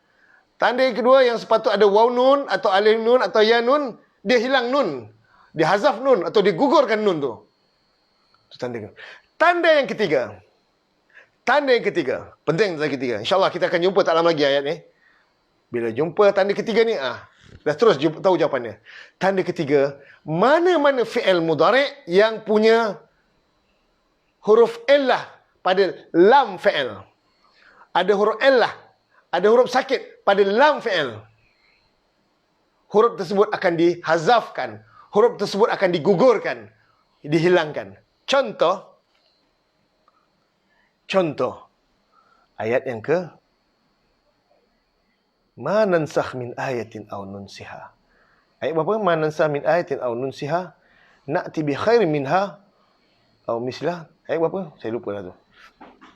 Tanda yang kedua yang sepatut ada waw nun atau alif nun atau ya nun, dia hilang nun. Dia hazaf nun atau digugurkan nun tu. Itu tanda kedua. Tanda yang ketiga. Tanda yang ketiga. Penting tanda ketiga. InsyaAllah kita akan jumpa tak lama lagi ayat ni. Bila jumpa tanda ketiga ni, dah terus tahu jawapannya. Tanda ketiga, mana-mana fi'il mudhari' yang punya huruf illah pada lam fi'il. Ada huruf illah, ada huruf sakit pada lam fi'il. Huruf tersebut akan dihazafkan. Huruf tersebut akan digugurkan, dihilangkan. Contoh ayat yang ke ma nansakh min ayatin aw nunsiha. Ayat berapa? Ma nansakh min ayatin aw nunsiha na'ti bi khairin minha aw mislah. Ayat berapa? Saya lupa dah tu.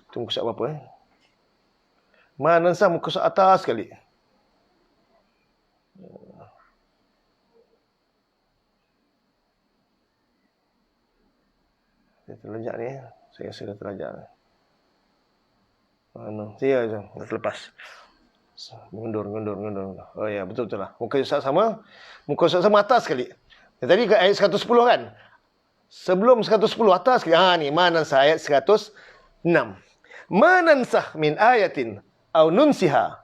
Tu muka surat berapa? Ma nansakh muka surat atas sekali. Saya terlajak ni. Saya rasa dah terlajak. Mana? Saya je. Dah terlepas. Mundur. Oh ya, betul lah. Muka surat sama. Muka surat sama atas sekali. Tadi ke ayat 110 kan? Sebelum 110 atas sekali. Ni. Manansah ayat 106. Manansah min ayatin au nunsiha.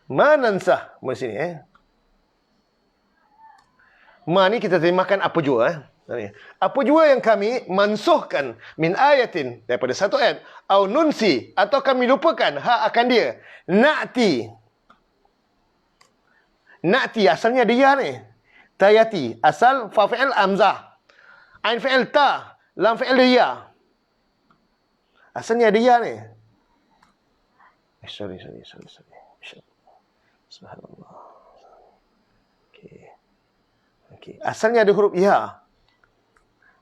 Manansah. Di sini Ma ni kita terjemahkan apa jua. Apa jua yang kami mansuhkan min ayatin, daripada satu ayat, au nunsi, atau kami lupakan akan dia, na'ti. Na'ti asalnya dia ni. Tayati, asal fa fi'il amzah. Ain fi'il ta, lam fi'il dia. Asalnya dia ni. Sorry. Subhanallah. Okey. Asalnya ada huruf ya.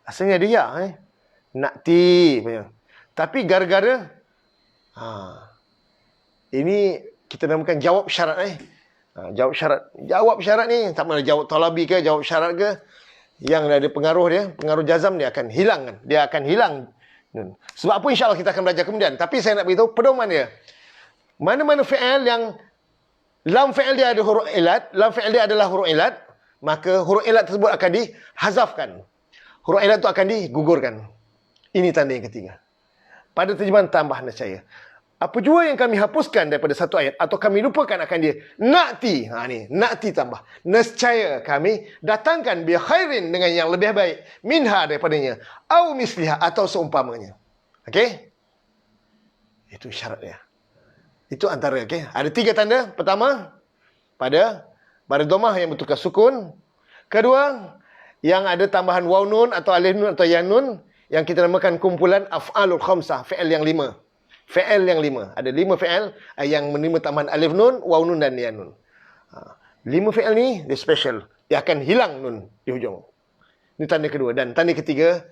Asalnya ada ya. Na'ti. Tapi gara-gara ini kita namakan jawab syarat. Jawab syarat ni tak mana jawab talabi ke, jawab syarat ke, yang ada pengaruh dia, pengaruh jazam dia akan hilang kan. Dia akan hilang. Sebab apa insya-Allah kita akan belajar kemudian. Tapi saya nak beritahu pedoman dia. Mana-mana fi'il yang lam fi'il dia ada huruf ilat, lam fi'il dia adalah huruf ilat, maka huruf ilat tersebut akan dihazafkan. Huruf ilat itu akan digugurkan. Ini tanda yang ketiga. Pada terjemahan tambah nescaya. Apa jua yang kami hapuskan daripada satu ayat atau kami lupakan akan dia, na'ti. Ni, na'ti tambah. Nescaya kami datangkan bi khairin dengan yang lebih baik minha daripadanya, au misliha atau seumpamanya. Okey? Itu syarat dia. Itu antara, okey. Ada 3 tanda. Pertama, pada dhammah yang bertukar sukun. Kedua, yang ada tambahan waw nun atau alif nun atau ya nun, yang kita namakan kumpulan af'alul khamsah, fi'il yang 5. Fi'il yang 5. Ada 5 fi'il yang menerima tambahan alif nun, waw nun dan ya nun. 5 fi'il ni dia special. Dia akan hilang nun di hujung. Ini tanda kedua. Dan tanda ketiga,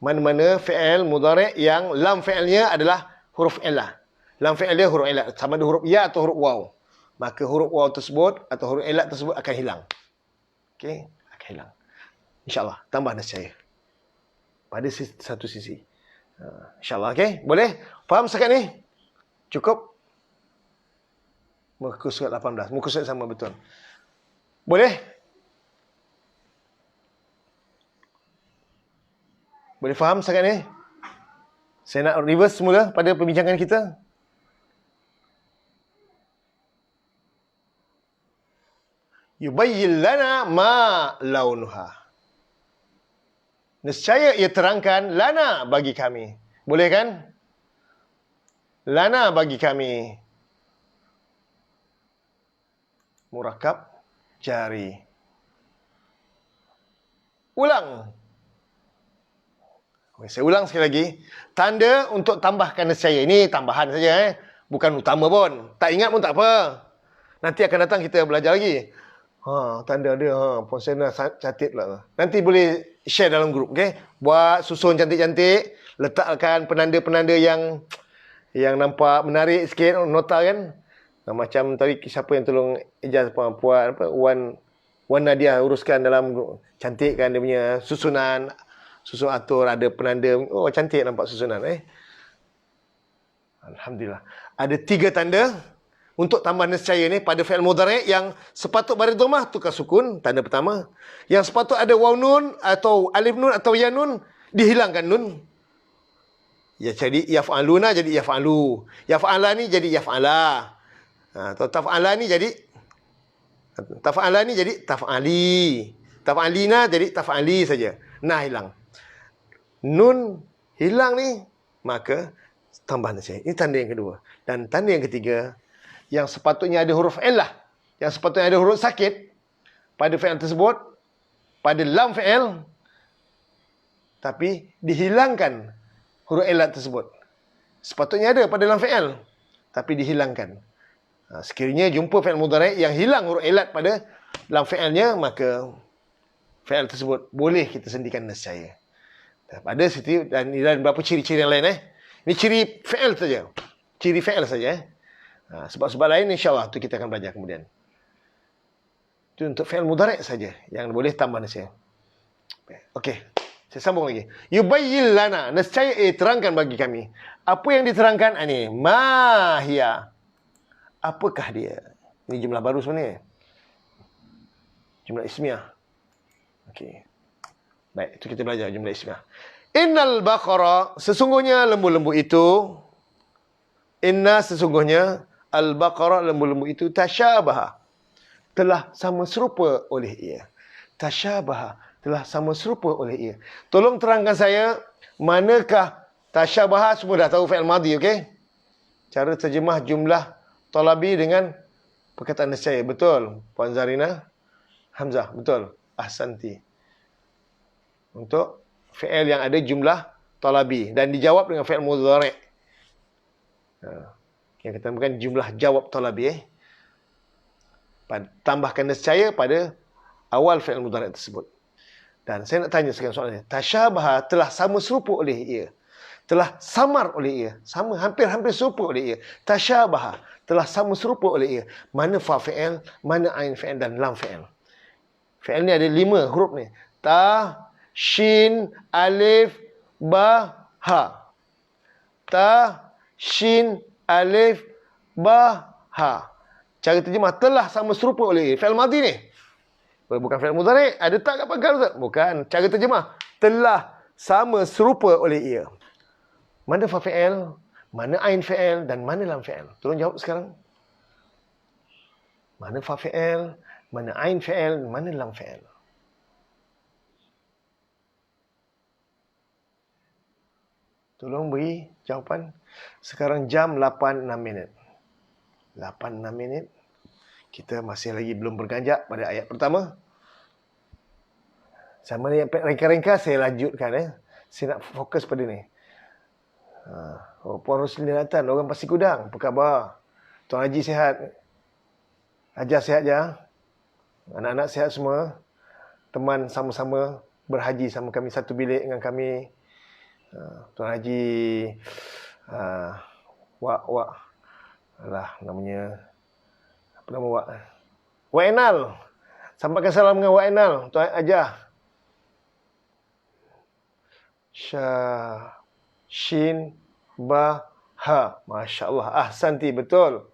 mana-mana fi'il mudhari' yang lam fi'ilnya adalah huruf ilah. Lam fi'il dia huruf ilah. Sama ada huruf ya atau huruf waw. Maka huruf waw tersebut atau huruf ilah tersebut akan hilang. Okey? Akan hilang. InsyaAllah. Tambah nescaya. Pada satu sisi. InsyaAllah. Okey? Boleh? Faham sekat ni? Cukup? Muka surat 18. Muka surat sama betul. Boleh? Boleh faham sekat ni? Saya nak reverse semula pada perbincangan kita. Yubayyin lana ma launuha. Nescaya ia terangkan lana bagi kami. Boleh kan? Lana bagi kami. Murakab jari. Ulang. Saya ulang sekali lagi. Tanda untuk tambahkan nescaya. Ini tambahan saja. Bukan utama pun. Tak ingat pun tak apa. Nanti akan datang kita belajar lagi. Tanda dia. Ponsel catat lah. Nanti boleh share dalam grup. Okay? Buat susun cantik-cantik. Letakkan penanda-penanda yang nampak menarik sikit. Nota kan. Macam tadi siapa yang tolong Ijaz puan Wan Nadia uruskan dalam grup. Cantikkan dia punya susunan. Susun atur, ada penanda. Oh, cantik nampak susunan. Alhamdulillah. Ada 3 tanda untuk tambah nescaya ni pada fi'il mudhari' yang sepatut baris dhammah tukar sukun, tanda pertama. Yang sepatut ada waw nun atau alif nun atau ya nun, dihilangkan nun. Ya, jadi yaf'aluna jadi yaf'alu. Yaf'alani jadi yaf'ala. Atau taf'alani jadi taf'alani jadi taf'ali. Taf'alina jadi taf'ali saja. Nah, hilang. Nun hilang ni, maka tambah nescaya. Ini tanda yang kedua. Dan tanda yang ketiga, yang sepatutnya ada huruf illah, yang sepatutnya ada huruf sakit pada fi'il tersebut, pada lam fi'il, tapi dihilangkan huruf illah tersebut. Sepatutnya ada pada lam fi'il, tapi dihilangkan. Sekiranya jumpa fi'il mudhari' yang hilang huruf illah pada lam fi'ilnya, maka fi'il tersebut boleh kita sendikan nescaya. Ada situ dan beberapa ciri-ciri yang lain. Ini ciri fi'il saja. Ciri fi'il saja. Sebab-sebab lain insya-Allah tu kita akan belajar kemudian. Itu untuk fi'il mudhari' saja yang boleh tambah nescaya. Okey. Saya sambung lagi. Yubayyin lana, nescaya terangkan bagi kami. Apa yang diterangkan ini? Ma hiya. Apakah dia? Ini jumlah baru sebenarnya. Jumlah ismiyah. Okey. Baik, itu kita belajar jumlah ismiyah. Innal baqara, sesungguhnya lembu-lembu itu, inna sesungguhnya al-baqara, lembu-lembu itu tasyabaha, telah sama serupa oleh ia. Tasyabaha, telah sama serupa oleh ia. Tolong terangkan saya, manakah tasyabaha? Semua dah tahu fi'il madhi, okey? Cara terjemah jumlah talabi dengan perkataan nescaya. Betul. Puan Zarina Hamzah, betul. Ahsanti. Untuk fi'il yang ada jumlah talabi dan dijawab dengan fi'il mudhari'. Yang kita bukan jumlah jawab talabi. Tambahkan nescaya pada awal fi'il mudhari' tersebut. Dan saya nak tanya sekarang soalan ini. Tasyabaha telah sama serupa oleh ia. Telah samar oleh ia. Sama, hampir-hampir serupa oleh ia. Tasyabaha telah sama serupa oleh ia. Mana fa fi'il, mana ain fi'il dan lam fi'il. Fi'il ni ada 5 huruf ni. Ta, shin, alif, ba, ha. Ta, shin, alif, ba, ha. Cara terjemah telah sama serupa oleh ia. Fi'il madhi ni. Bukan fi'il mudhari'. Ada tak kat pangkal tu? Bukan. Cara terjemah telah sama serupa oleh ia. Mana fa fi'il, mana ain fi'il dan mana lam fi'il? Tolong jawab sekarang. Mana fa fi'il, mana ain fi'il, mana lam fi'il? Tolong beri jawapan. Sekarang jam 8.06 minit. 8.06 minit. Kita masih lagi belum berganjak pada ayat pertama. Sama ni ringkas-ringkas saya lanjutkan. Saya nak fokus pada ni. Puan Roslin datang. Orang Pasir Gudang. Apa khabar? Tuan Haji sihat? Hajar sihat je? Anak-anak sihat semua? Teman sama-sama berhaji sama kami. Satu bilik dengan kami. Tuan Haji Wak alah namanya apa nama Wak Enal. Sampaikan salam dengan Wak Enal, Tuan Ajah. Shin ba ha. Masya-Allah. Ahsanti, betul.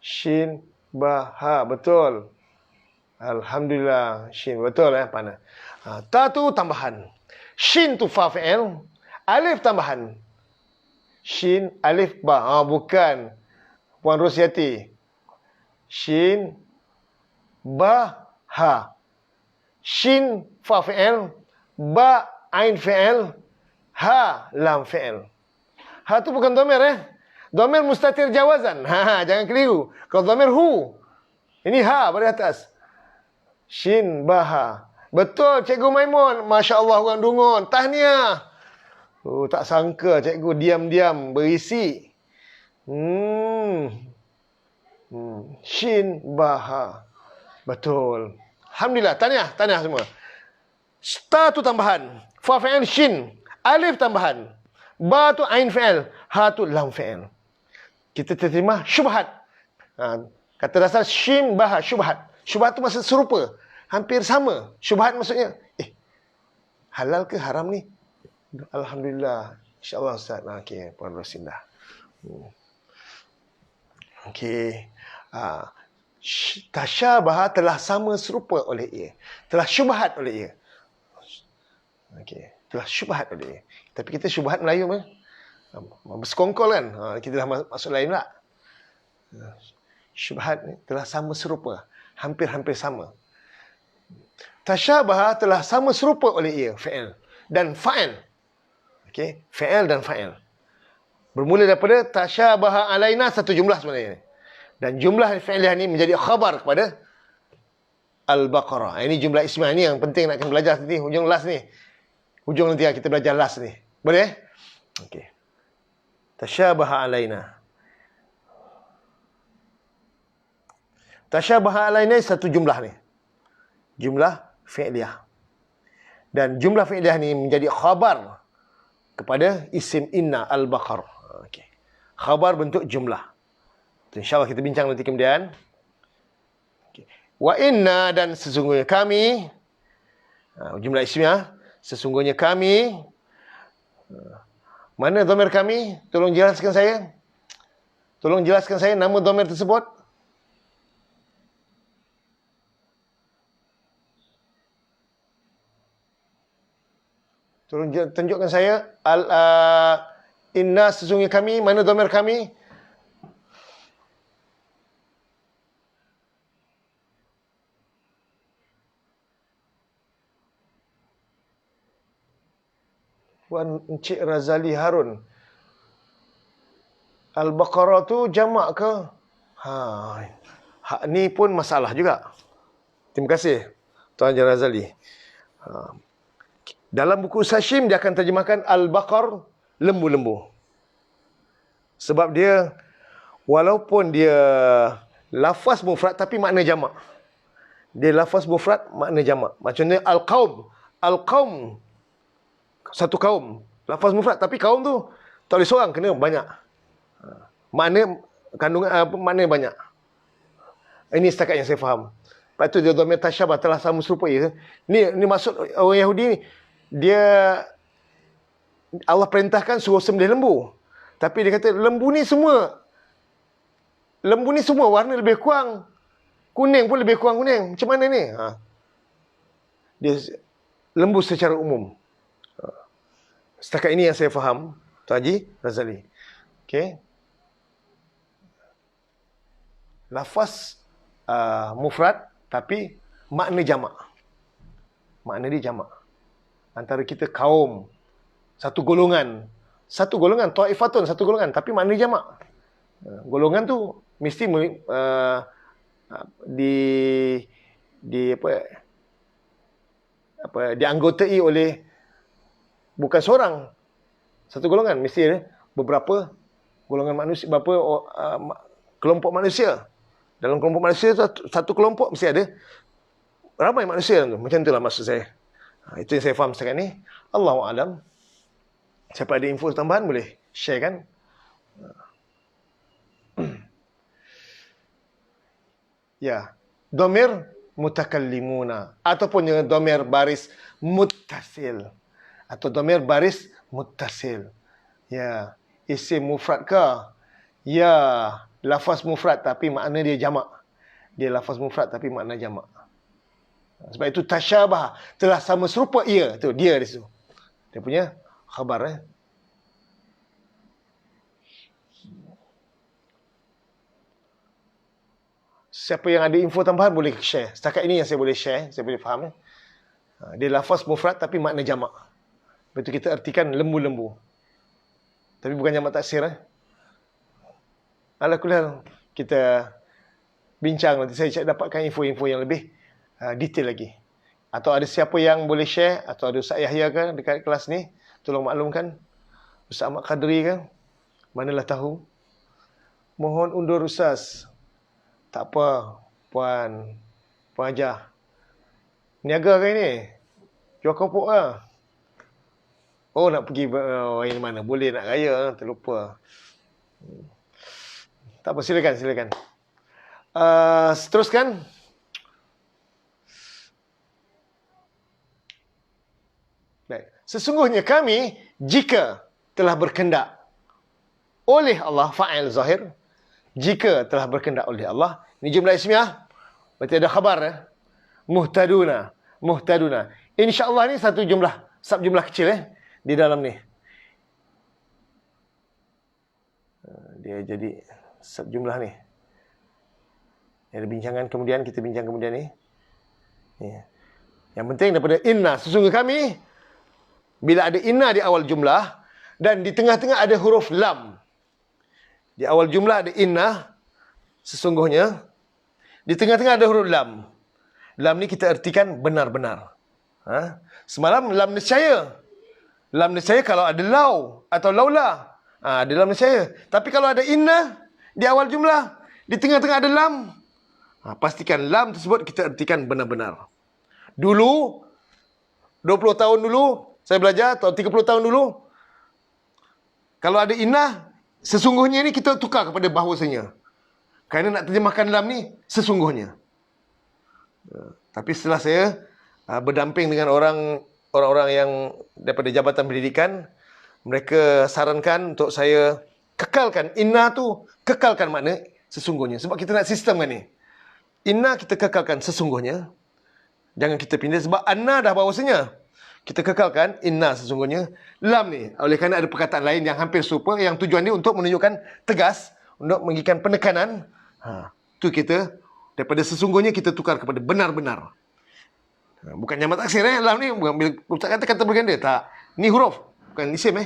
Shin ba ha, betul. Alhamdulillah. Shin betul pandai. Ta tu tambahan. Shin tu fa fi'il. Alif tambahan. Shin, alif, ba. Bukan. Puan Rosyati. Shin, ba, ha. Shin, fa fi'il. Ba, ain fi'il. Ha, lam fi'il. Ha tu bukan dhamir Dhamir mustatir jawazan. Jangan keliru. Kalau dhamir hu. Ini ha pada atas. Shin, ba, ha. Betul, Cikgu Maimun. Masya Allah, orang Dungun. Tahniah. Tak sangka cikgu diam-diam berisi. Shin, baha. Betul. Alhamdulillah. Tahniah semua. Ta tu tambahan. Fa fi'il shin. Alif tambahan. Ba tu ain fi'il. Ha tu lam fi'il. Kita terima syubhat. Kata dasar shin, baha. Syubhat. Syubhat tu maksud serupa. Hampir sama. Syubhat maksudnya, halal ke haram ni? Alhamdulillah. InsyaAllah Ustaz. Okey, Puan Rosindah. Okey. Tasyabaha telah sama serupa oleh ia. Telah syubhat oleh ia. Okey. Telah syubhat oleh ia. Tapi kita syubhat Melayu kan? Bersekongkol kan? Kita dah masuk lain pula. Syubhat ni telah sama serupa. Hampir-hampir sama. Tasyabaha telah sama serupa oleh ia. Fi'il dan fa'il. Okey, fi'il dan fa'il. Bermula daripada tasyabaha alaina, satu jumlah sebenarnya. Dan jumlah fi'iliyah ni menjadi khabar kepada Al-Baqarah. Ini jumlah ismiyah ni yang penting nak kena belajar nanti. Hujung last ni. Hujung nanti kita belajar last ni. Boleh? Okey. Tasyabaha alaina. Tasyabaha alaina satu jumlah ni. Jumlah fi'iliyah. Dan jumlah fi'iliyah ni menjadi khabar kepada isim inna al-baqarah. Okey. Khabar bentuk jumlah. InsyaAllah kita bincang nanti kemudian. Okay. Wa inna dan sesungguhnya kami. Jumlah ismiyah. Sesungguhnya kami. Mana dhamir kami? Tolong jelaskan saya. Tolong jelaskan saya nama dhamir tersebut. Tolong tunjukkan saya. Inna sesungguhnya kami. Mana dhamir kami? Puan Encik Razali Harun. Al-Baqarah tu jamak ke? Ni pun masalah juga. Terima kasih Tuan Haji Razali. Dalam buku Sashim dia akan terjemahkan Al-Baqar, lembu-lembu. Sebab dia, walaupun dia lafaz mufrad tapi makna jamak. Dia lafaz mufrad, makna jamak. Macamnya Al-Qaum. Al-Qaum, satu kaum. Lafaz mufrad tapi kaum tu tak boleh seorang, kena banyak. Makna, kandungan, makna banyak. Ini setakat yang saya faham. Lepas tu dia dhamir tasyabah, telah sama serupa. Ni maksud orang Yahudi ni, dia Allah perintahkan suruh sembelih lembu. Tapi dia kata lembu ni semua warna lebih kurang kuning pun lebih kurang kuning. Macam mana ni? Dia lembu secara umum. Setakat ini yang saya faham, Tuan Haji Razali. Okey. Lafaz mufrad tapi makna jamak. Makna dia jamak. Antara kita kaum, satu golongan, ta'ifatun, satu golongan, tapi makna jamak. Golongan tu mesti dianggotai oleh bukan seorang, satu golongan, mesti ada beberapa golongan manusia, beberapa kelompok manusia. Dalam kelompok manusia, satu kelompok mesti ada ramai manusia tu. Macam itulah maksud saya. Itu yang saya faham setakat ni. Allahu a'lam. Siapa ada info tambahan boleh share kan? Ya, dhamir mutakallimuna ataupun dengan dhamir baris muttasil atau dhamir baris muttasil. Ya, isim mufrad ke? Ya, lafaz mufrad tapi makna dia jamak. Dia lafaz mufrad tapi makna jamak. Sebab itu tasyabah, telah sama serupa ia. Tu dia di situ. Dia punya khabar. Siapa yang ada info tambahan boleh share. Setakat ini yang saya boleh share, saya boleh faham. Dia lafaz mufrad tapi makna jamak. Betul kita artikan lembu-lembu. Tapi bukan jamak taksir. Alhamdulillah, kita bincang nanti. Saya dapatkan info-info yang lebih detail lagi. Atau ada siapa yang boleh share, atau ada Ustaz Yahya ke dekat kelas ni, tolong maklumkan. Ustaz Ahmad Qadri ke, manalah tahu. Mohon undur Ustaz. Tak apa, Puan Hajah. Niaga ke ini? Jual kopok ke? Oh, nak pergi yang mana? Boleh nak raya, terlupa. Tak apa, silakan. Seteruskan. Baik. Sesungguhnya kami, jika telah berkendak oleh Allah, fa'il zahir, jika telah berkendak oleh Allah, ini jumlah ismiah, berarti ada khabar. Muhtaduna. InsyaAllah ni satu jumlah, sub-jumlah kecil di dalam ni. Dia jadi sub-jumlah ni. Ada bincangan kemudian, kita bincang kemudian ni. Yang penting daripada inna, sesungguh kami, bila ada inna di awal jumlah dan di tengah-tengah ada huruf lam. Di awal jumlah ada inna, sesungguhnya. Di tengah-tengah ada huruf lam. Lam ni kita artikan benar-benar. Semalam lam nescaya. Lam nescaya kalau ada lau atau laula. Ada lam nescaya. Tapi kalau ada inna di awal jumlah, di tengah-tengah ada lam, pastikan lam tersebut kita artikan benar-benar. Dulu, 20 tahun dulu, saya belajar, atau 30 tahun dulu, kalau ada inna, sesungguhnya ni kita tukar kepada bahawasanya. Kerana nak terjemahkan lam ni, sesungguhnya. Tapi setelah saya berdamping dengan orang-orang yang daripada Jabatan Pendidikan, mereka sarankan untuk saya kekalkan inna tu, kekalkan makna sesungguhnya. Sebab kita nak sistem kan ni. Inna kita kekalkan sesungguhnya. Jangan kita pindah sebab anna dah bahawasanya. Kita kekalkan inna sesungguhnya. Lam ni, oleh kerana ada perkataan lain yang hampir serupa, yang tujuan dia untuk menunjukkan tegas, untuk memberikan penekanan. Tu kita, daripada sesungguhnya kita tukar kepada benar-benar. Bukan jamak taksir lam ni, bukan bila Ustaz kata berganda. Tak. Ni huruf. bukan isim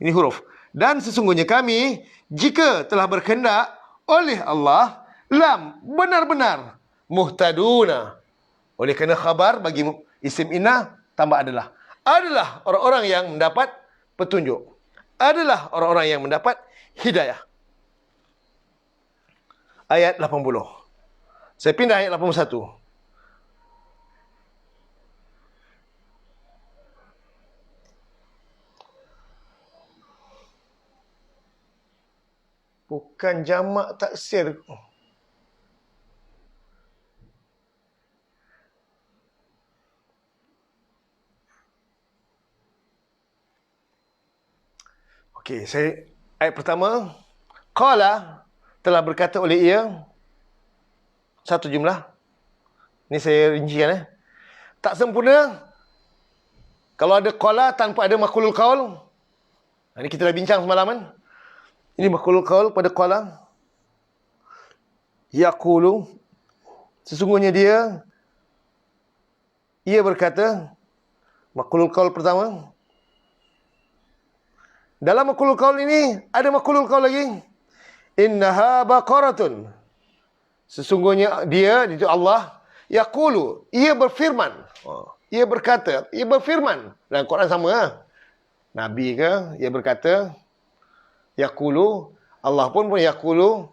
Ini huruf. Dan sesungguhnya kami, jika telah berkehendak oleh Allah, lam, benar-benar, muhtaduna. Oleh kerana khabar bagi isim inna, tambah adalah. Adalah orang-orang yang mendapat petunjuk. Adalah orang-orang yang mendapat hidayah. Ayat 80. Saya pindah ayat 81. Bukan jamak taksir. Okey, ayat pertama. Qala, telah berkata oleh ia. Satu jumlah. Ini saya rincikan. Tak sempurna kalau ada qala tanpa ada maqulul qaul. Ini kita dah bincang semalaman. Ini maqulul qaul pada qala. Yaqulu, sesungguhnya ia berkata, maqulul qaul pertama. Dalam maqulul qaul ini ada maqulul qaul lagi. Innaha baqaratun. Sesungguhnya dia itu Allah, yaqulu, ia berfirman. Ia berkata, ia berfirman. Dalam Quran sama. Nabi ke, ia berkata, yaqulu, Allah pun yaqulu.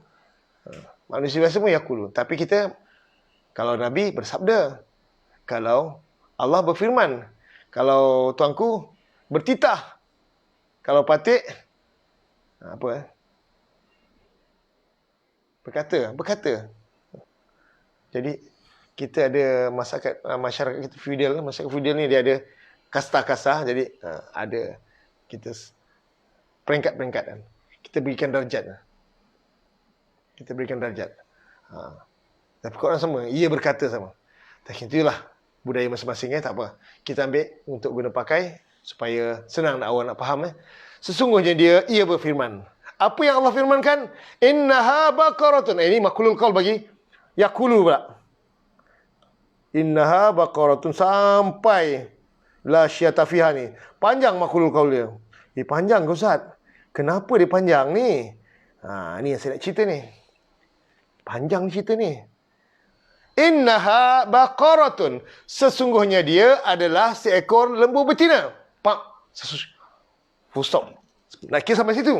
Manusia biasa pun yaqulu. Tapi kita, kalau Nabi bersabda, kalau Allah berfirman, kalau tuanku bertitah, kalau patik, berkata. Jadi kita ada masyarakat kita feudal. Masyarakat feudal ni dia ada kasta-kasta. Jadi ada kita peringkat-peringkat kan. Kita berikan darjat. Tapi Quran sama, ia berkata sama. Tak, itulah budaya masing-masing tak apa. Kita ambil untuk guna pakai supaya senang nak awak nak faham. Sesungguhnya ia berfirman. Apa yang Allah firmankan? Innaha baqaratun. Ini maqulul qaul bagi yaqulu pula. Innaha baqaratun sampai la syata fiha ni. Panjang maqulul qaul dia. Panjang ke Ustaz? Kenapa dia panjang ni? Ni yang saya nak cerita ni. Panjang cerita ni. Innaha baqaratun. Sesungguhnya dia adalah seekor lembu betina. Pak. Full stop. Nak kira sampai situ.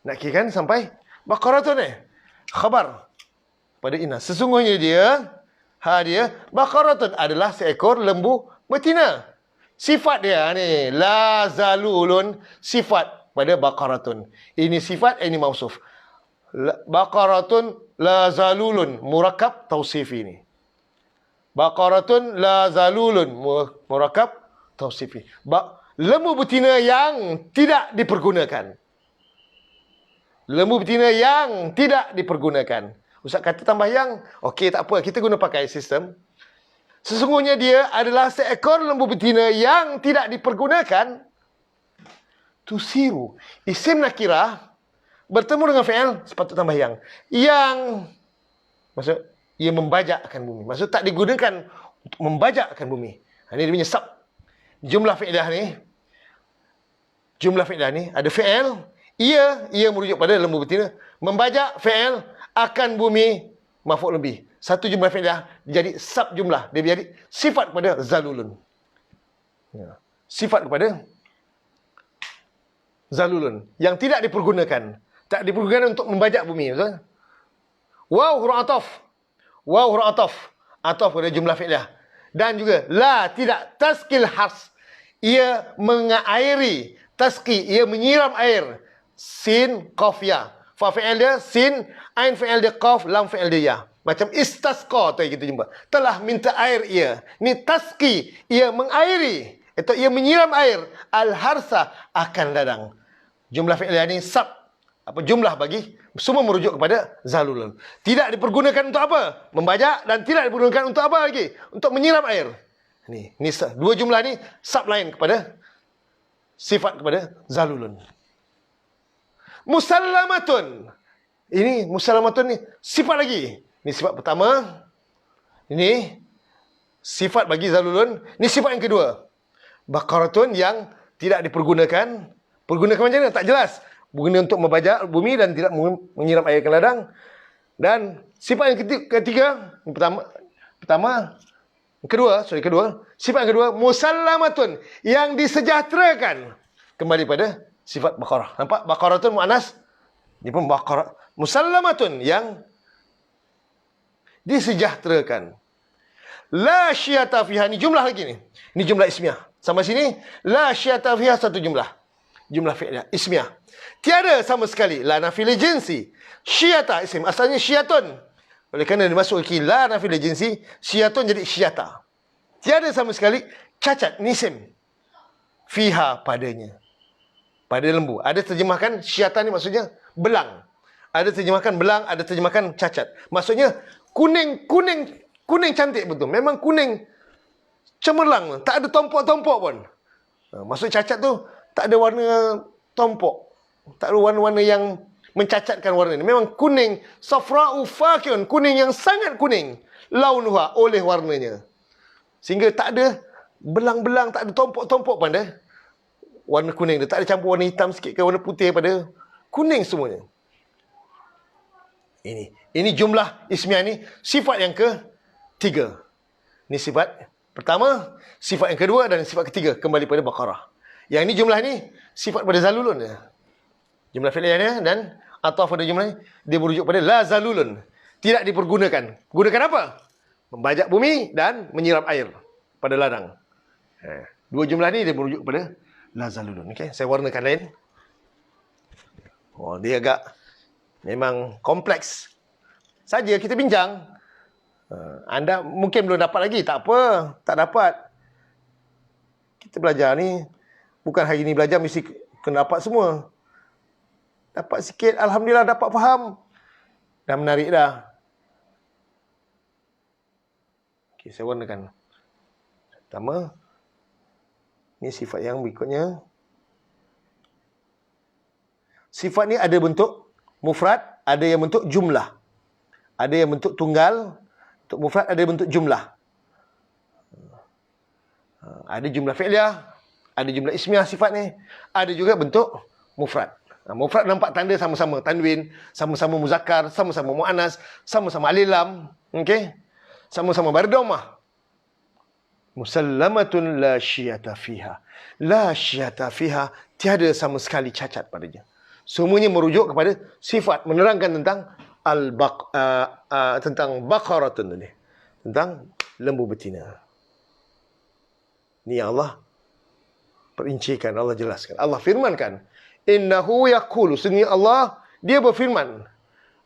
Nak kira kan sampai baqaratun khabar pada inna. Sesungguhnya dia baqaratun adalah seekor lembu betina. Sifat dia ni la zalulun, sifat pada baqaratun. Ini sifat, ini mausuf. Baqaratun la zalulun, murakkab tausifi ni. Baqaratun la zalulun, murakkab tausifi. Lembu betina yang tidak dipergunakan. Lembu betina yang tidak dipergunakan. Ustaz kata tambah yang, okey tak apa, kita guna pakai sistem. Sesungguhnya dia adalah seekor lembu betina yang tidak dipergunakan. Tusiru. Isim nakirah bertemu dengan fi'il sepatut tambah yang. Yang maksud ia membajakkan bumi. Maksud tak digunakan untuk membajakkan bumi. Ini dia punya sub. Jumlah fi'lah ni ada fi'il. Ia merujuk pada lembu betina. Membajak fi'il akan bumi maf'ul lebih. Satu jumlah fi'lah jadi sub jumlah. Dia jadi sifat kepada zalulun. Sifat kepada zalulun. Yang tidak dipergunakan. Tak dipergunakan untuk membajak bumi. Betul? Waw huruf ataf. Waw huruf ataf. Ataf pada jumlah fi'lah. Dan juga la tidak taskil hars. Ia mengairi. Taski, ia menyiram air. Sin, qaf, ya. Fa fi'il dia sin, ain fi'il dia qaf, lam fi'il dia ya. Macam istasqa tu yang kita jumpa. Telah minta air ia. Ni taski, ia mengairi atau ia menyiram air al-harsa akan ladang. Jumlah fi'il ni sub. Apa jumlah bagi semua merujuk kepada zalulun. Tidak dipergunakan untuk apa? Membajak, dan tidak dipergunakan untuk apa lagi? Untuk menyiram air. Ni dua jumlah ni sub lain kepada sifat kepada zalulun. Musallamatun. Ini musallamatun ni sifat lagi. Ini sifat pertama. Ini sifat bagi zalulun. Ini sifat yang kedua. Baqaratun yang tidak dipergunakan. Pergunakan macam mana? Tak jelas. Guna untuk membajak bumi dan tidak menyiram air ke ladang. Dan sifat yang ketiga, kedua, sifat yang kedua, musallamatun, yang disejahterakan. Kembali pada sifat Baqarah. Nampak? Baqarah tu mu'anas. Ini pun Baqarah. Musallamatun, yang disejahterakan. La syiata fiha. Ni jumlah lagi ni. Ni jumlah ismiah. Sama sini. La syiata fiha, satu jumlah. Jumlah fi'liyah. Ismiah. Tiada sama sekali. La nafil jinsi. Syiata isim. Asalnya syiatun. Oleh kerana dimasuki la nafil jinsi, syiatun jadi syiata. Tiada sama sekali cacat, nisim. Fiha, padanya. Pada lembu. Ada terjemahkan syiata ni maksudnya belang. Ada terjemahkan belang, ada terjemahkan cacat. Maksudnya kuning cantik betul. Memang kuning cemerlang. Tak ada tompok-tompok pun. Maksud cacat tu tak ada warna tompok. Tak ada warna-warna yang mencacatkan warna ni. Memang kuning. Safra'u faqiun. Kuning yang sangat kuning. Launuha, oleh warnanya. Sehingga tak ada belang-belang, tak ada tompok-tompok pada warna kuning dia. Tak ada campur warna hitam sikit ke warna putih pada kuning semuanya. Ini jumlah ismiah ni. Sifat yang ketiga. Ini sifat pertama, sifat yang kedua dan sifat ketiga. Kembali pada Baqarah. Yang ini jumlah ni sifat pada zalulun. Jumlah fi'liyahnya dan ataf pada jumlah ni, dia merujuk pada la zalulun. Tidak dipergunakan. Gunakan apa? Membajak bumi dan menyiram air pada ladang. Dua jumlah ni dia merujuk pada la zalulun. Okay? Saya warnakan lain. Dia agak memang kompleks. Saja kita bincang. Anda mungkin belum dapat lagi. Tak apa. Tak dapat. Kita belajar ni. Bukan hari ni belajar mesti kena dapat semua. Dapat sikit. Alhamdulillah dapat faham. Dah menarik dah. Okay, saya warnakan. Pertama. Ini sifat yang berikutnya. Sifat ni ada bentuk mufrad, ada yang bentuk jumlah. Ada yang bentuk tunggal. Untuk mufrad ada bentuk jumlah. Ada jumlah fi'liyah, ada jumlah ismiah sifat ni. Ada juga bentuk mufrad. Mufrad nampak tanda sama-sama tanwin, sama-sama muzakkar, sama-sama muannas, sama-sama alif lam, okey? Sama-sama berdhamah. Musallamatun la syiyata fiha. La syiyata fiha, tiada sama sekali cacat padanya. Semuanya merujuk kepada sifat, menerangkan tentang tentang Baqaratun ni. Tentang lembu betina. Ni Allah perincikan, Allah jelaskan. Allah firmankan, innahu yaqulu, sesungguhnya Allah, dia berfirman.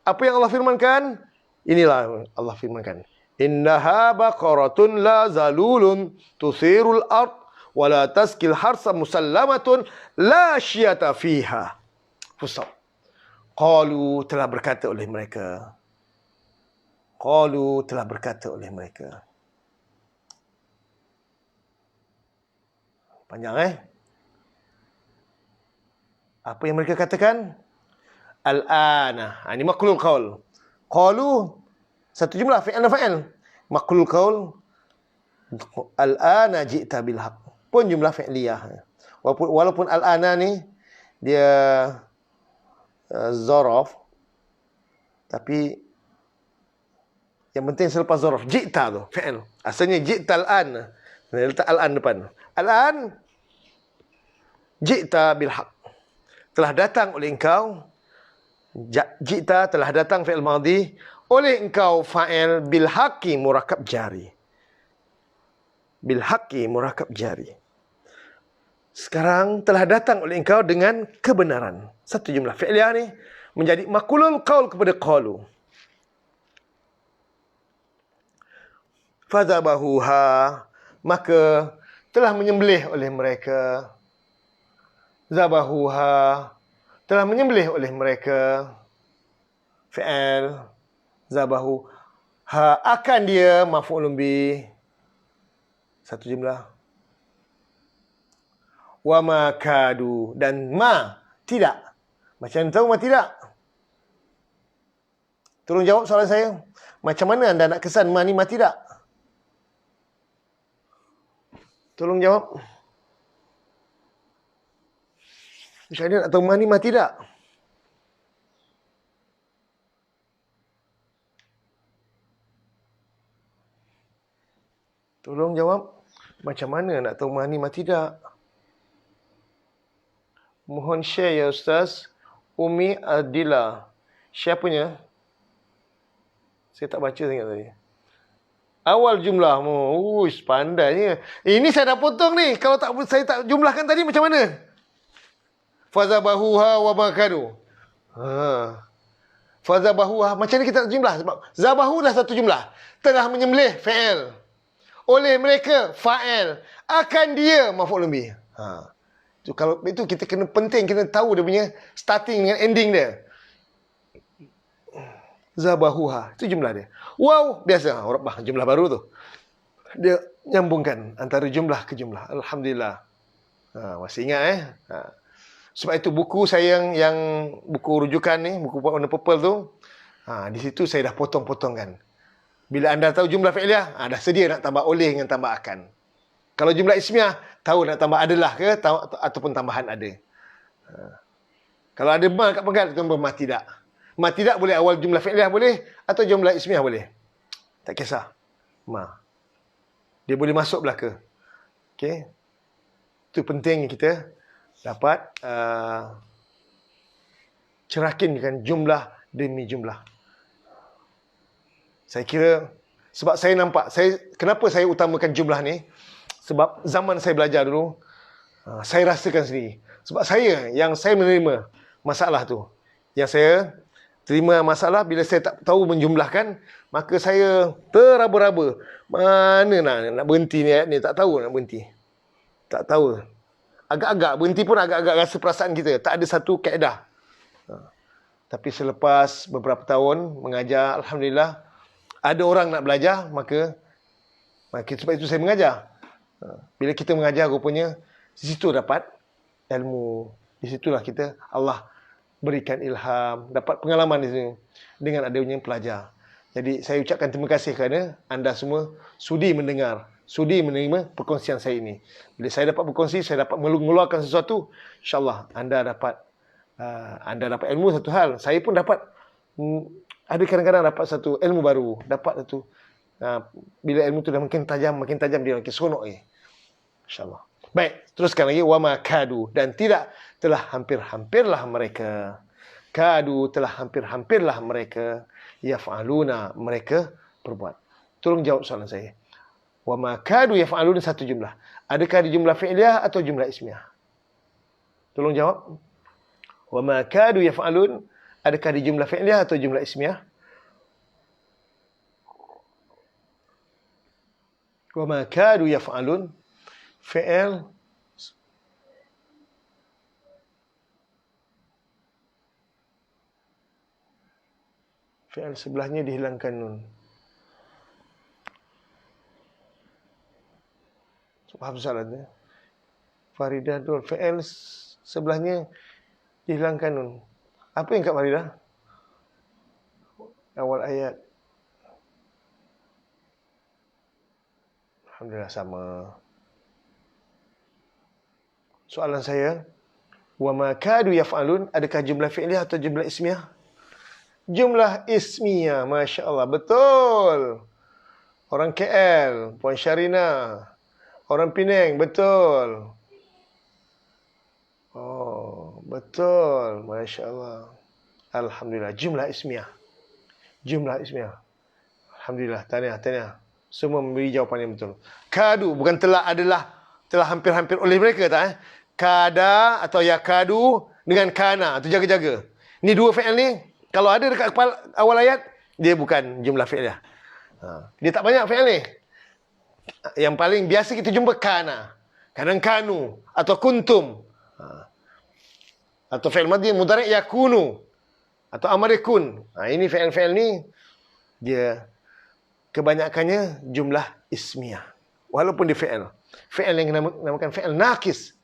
Apa yang Allah firmankan? Inilah Allah firmankan. Innaha baqaratun la zalulun tusirul ard wa la taskil harsa musallamatun la syiyata fiha. Fusab. Qalu, telah berkata oleh mereka. Qalu, telah berkata oleh mereka. Panjang Apa yang mereka katakan? Al-ana. Ini maqlul qaul. Qalu, satu jumlah, fi'al dan fa'il. Maqlul qaul. Al-ana ji'ta bil haq. Pun jumlah fi'liyah. Walaupun al-ana ni, dia zaraf. Tapi, yang penting selepas zaraf. Ji'ta tu, fi'il. Asalnya ji'ta al-an. Letak al-an depan. Al-an ji'ta bil haq. Telah datang oleh engkau. Ji'ta telah datang fi'il madhi. Oleh engkau fa'il bil haqqi murakab jari. Bil haqqi murakab jari. Sekarang telah datang oleh engkau dengan kebenaran. Satu jumlah fi'liyah ni menjadi maqulul qaul kepada qalu. Fadzabahuha, maka telah menyembelih oleh mereka. Zabahuha, telah menyembelih oleh mereka. Fi'al zabahu, ha, akan dia maf'ulun bi. Satu jumlah. Wa ma kadu, dan ma tidak. Macam tahu ma tidak? Tolong jawab soalan saya. Macam mana anda nak kesan ma ni ma tidak? Tolong jawab. Macam mana nak tahu mah ni mah tidak? Tolong jawab. Macam mana nak tahu mah ni mah tidak? Mohon share ya Ustaz. Umi Adila. Share punya? Saya tak baca sangat tadi. Awal jumlah. Uish, pandainya. Ini saya dah potong ni. Kalau saya tak jumlahkan tadi macam mana? Fazabahuha wa makadu. Fazabahuha. Macam mana kita nak jumlah? Sebab zabahu dah satu jumlah. Telah menyembelih fa'il. Oleh mereka fa'il. Akan dia maf'ul bih. Kalau itu kita kena penting, kita tahu dia punya starting dengan ending dia. Zabahuha. Itu jumlah dia. Wow, biasa. Jumlah baru tu. Dia nyambungkan antara jumlah ke jumlah. Alhamdulillah. Masih ingat Sebab itu buku saya yang buku rujukan ni, buku warna purple tu, di situ saya dah potong-potongkan. Bila anda tahu jumlah fi'liyah, dah sedia nak tambah oleh dengan tambah akan. Kalau jumlah ismiyah, tahu nak tambah adalah ke ataupun tambahan ada. Kalau ada ma kat penggal, tambah ma tidak. Ma tidak boleh awal jumlah fi'liyah boleh atau jumlah ismiyah boleh. Tak kisah. Ma. Dia boleh masuk belaka. Okey. Itu penting kita dapat cerakinkan jumlah demi jumlah. Saya kira sebab saya nampak kenapa saya utamakan jumlah ni? Sebab zaman saya belajar dulu, saya rasakan sendiri. Sebab yang saya menerima masalah tu. Yang saya terima masalah bila saya tak tahu menjumlahkan, maka saya teraba-raba. Mana nak berhenti ni ayat ni? Tak tahu nak berhenti. Tak tahu. Agak-agak berhenti pun agak-agak rasa perasaan kita. Tak ada satu kaedah. Tapi selepas beberapa tahun mengajar, Alhamdulillah, ada orang nak belajar, maka sebab itu saya mengajar. Bila kita mengajar, rupanya di situ dapat ilmu. Di situlah kita, Allah berikan ilham, dapat pengalaman di sini dengan adanya pelajar. Jadi saya ucapkan terima kasih kerana anda semua sudi mendengar, sudi menerima perkongsian saya ini. Bila saya dapat berkongsi, saya dapat mengeluarkan sesuatu, insya-Allah anda dapat ilmu satu hal. Saya pun dapat ada kadang-kadang dapat satu ilmu baru, dapat satu bila ilmu tu dah makin tajam dia makin seronok insya-Allah. Baik, teruskan lagi wama kadu, dan tidak telah hampir-hampirlah mereka. Kadu telah hampir-hampirlah mereka yaf'aluna, mereka perbuat. Tolong jawab soalan saya. Wama kadu yaf'aluna satu jumlah. Adakah di jumlah fi'liyah atau jumlah ismiyah? Tolong jawab. Wama kadu yaf'alun, adakah di jumlah fi'liyah atau jumlah ismiyah? Wama kadu yaf'alun, fi'il sebelahnya dihilangkan nun. Faham soalannya? Faridah Dul, fi'il sebelahnya dihilangkan nun. Apa yang kat Faridah? Awal ayat. Alhamdulillah sama. Soalan saya, wa ma kadu yaf'alun, adakah jumlah fi'liyah atau jumlah ismiyah? Jumlah ismiyah, masya-Allah, betul. Orang KL, Puan Syarina. Orang Penang, betul. Oh, betul, masya-Allah. Alhamdulillah, jumlah ismiyah. Jumlah ismiyah. Alhamdulillah, tahniah. Semua memberi jawapan yang betul. Kadu, bukan telah, adalah, telah hampir-hampir oleh mereka tak Kada atau yakadu dengan kana, itu jaga-jaga. Ni dua fi'il ni, kalau ada dekat kepala awal ayat, dia bukan jumlah fi'il. Dia tak banyak fi'il ni. Yang paling biasa kita jumpa kana, kadang kanu atau kuntum. Atau fi'il madhi mudhari' yakunu atau amar yakun. Ini fi'il ni dia kebanyakannya jumlah ismiyah. Walaupun dia fi'il. Fi'il yang namakan fi'il naqis.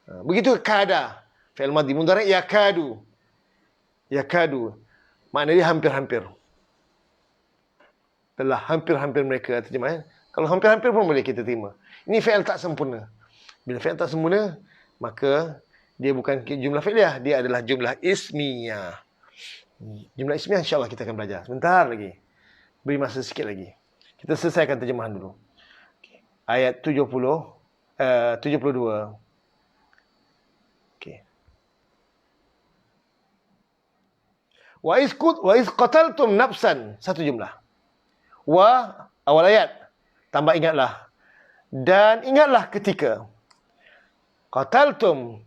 Begitu kada, fi'il madhi mudhari' yakadu. Yakadu. Maknanya dia hampir-hampir. Telah hampir-hampir mereka terjemah. Kalau hampir-hampir pun boleh kita terima. Ini fi'il tak sempurna. Bila fi'il tak sempurna, maka Dia bukan jumlah fi'liyah, dia adalah jumlah ismiyah. Jumlah ismiyah insya-Allah kita akan belajar. Sebentar lagi. Beri masa sikit lagi. Kita selesaikan terjemahan dulu. Ayat 72. Okey. Wa iz qataltum nafsan, satu jumlah. Wa awal ayat, tambah ingatlah. Dan ingatlah ketika qataltum,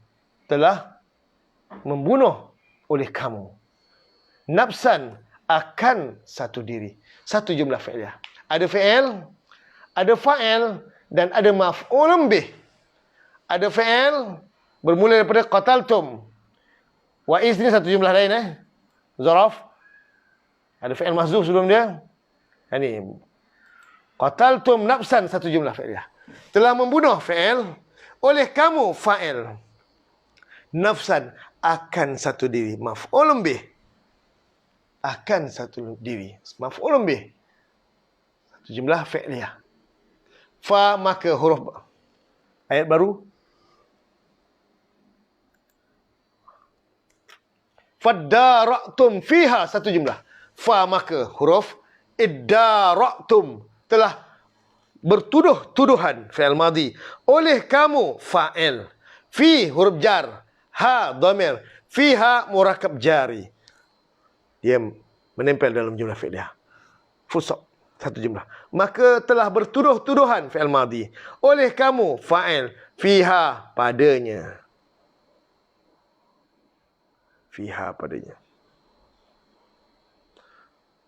telah membunuh oleh kamu, nafsan, akan satu diri. Satu jumlah fi'liyah. Ada fi'il, ada fa'il, dan ada maf'ulun bih. Ada fi'il bermula daripada qataltum. Wa iz ni satu jumlah lain zaraf. Ada fi'il mahzuf sebelum dia. Ini qataltum nafsan, satu jumlah fi'liyah. Telah membunuh fi'il, oleh kamu fa'il. Nafsan, akan satu diri. Maf'ulun bih. Akan satu diri. Maf'ulun bih. Satu jumlah fi'liyah. Fa, maka huruf. Ayat baru. Faddara'tum fiha, satu jumlah. Fa, maka huruf. Iddara'tum, telah bertuduh-tuduhan, fi'il madhi, oleh kamu fa'il. Fi, huruf jar. Ha, dhamir. Fiha, murakab jari. Dia menempel dalam jumlah fi'liyah. Full stop. Satu jumlah. Maka telah bertuduh-tuduhan, fi'il madhi, oleh kamu fa'il. Fiha, padanya. Fiha, padanya.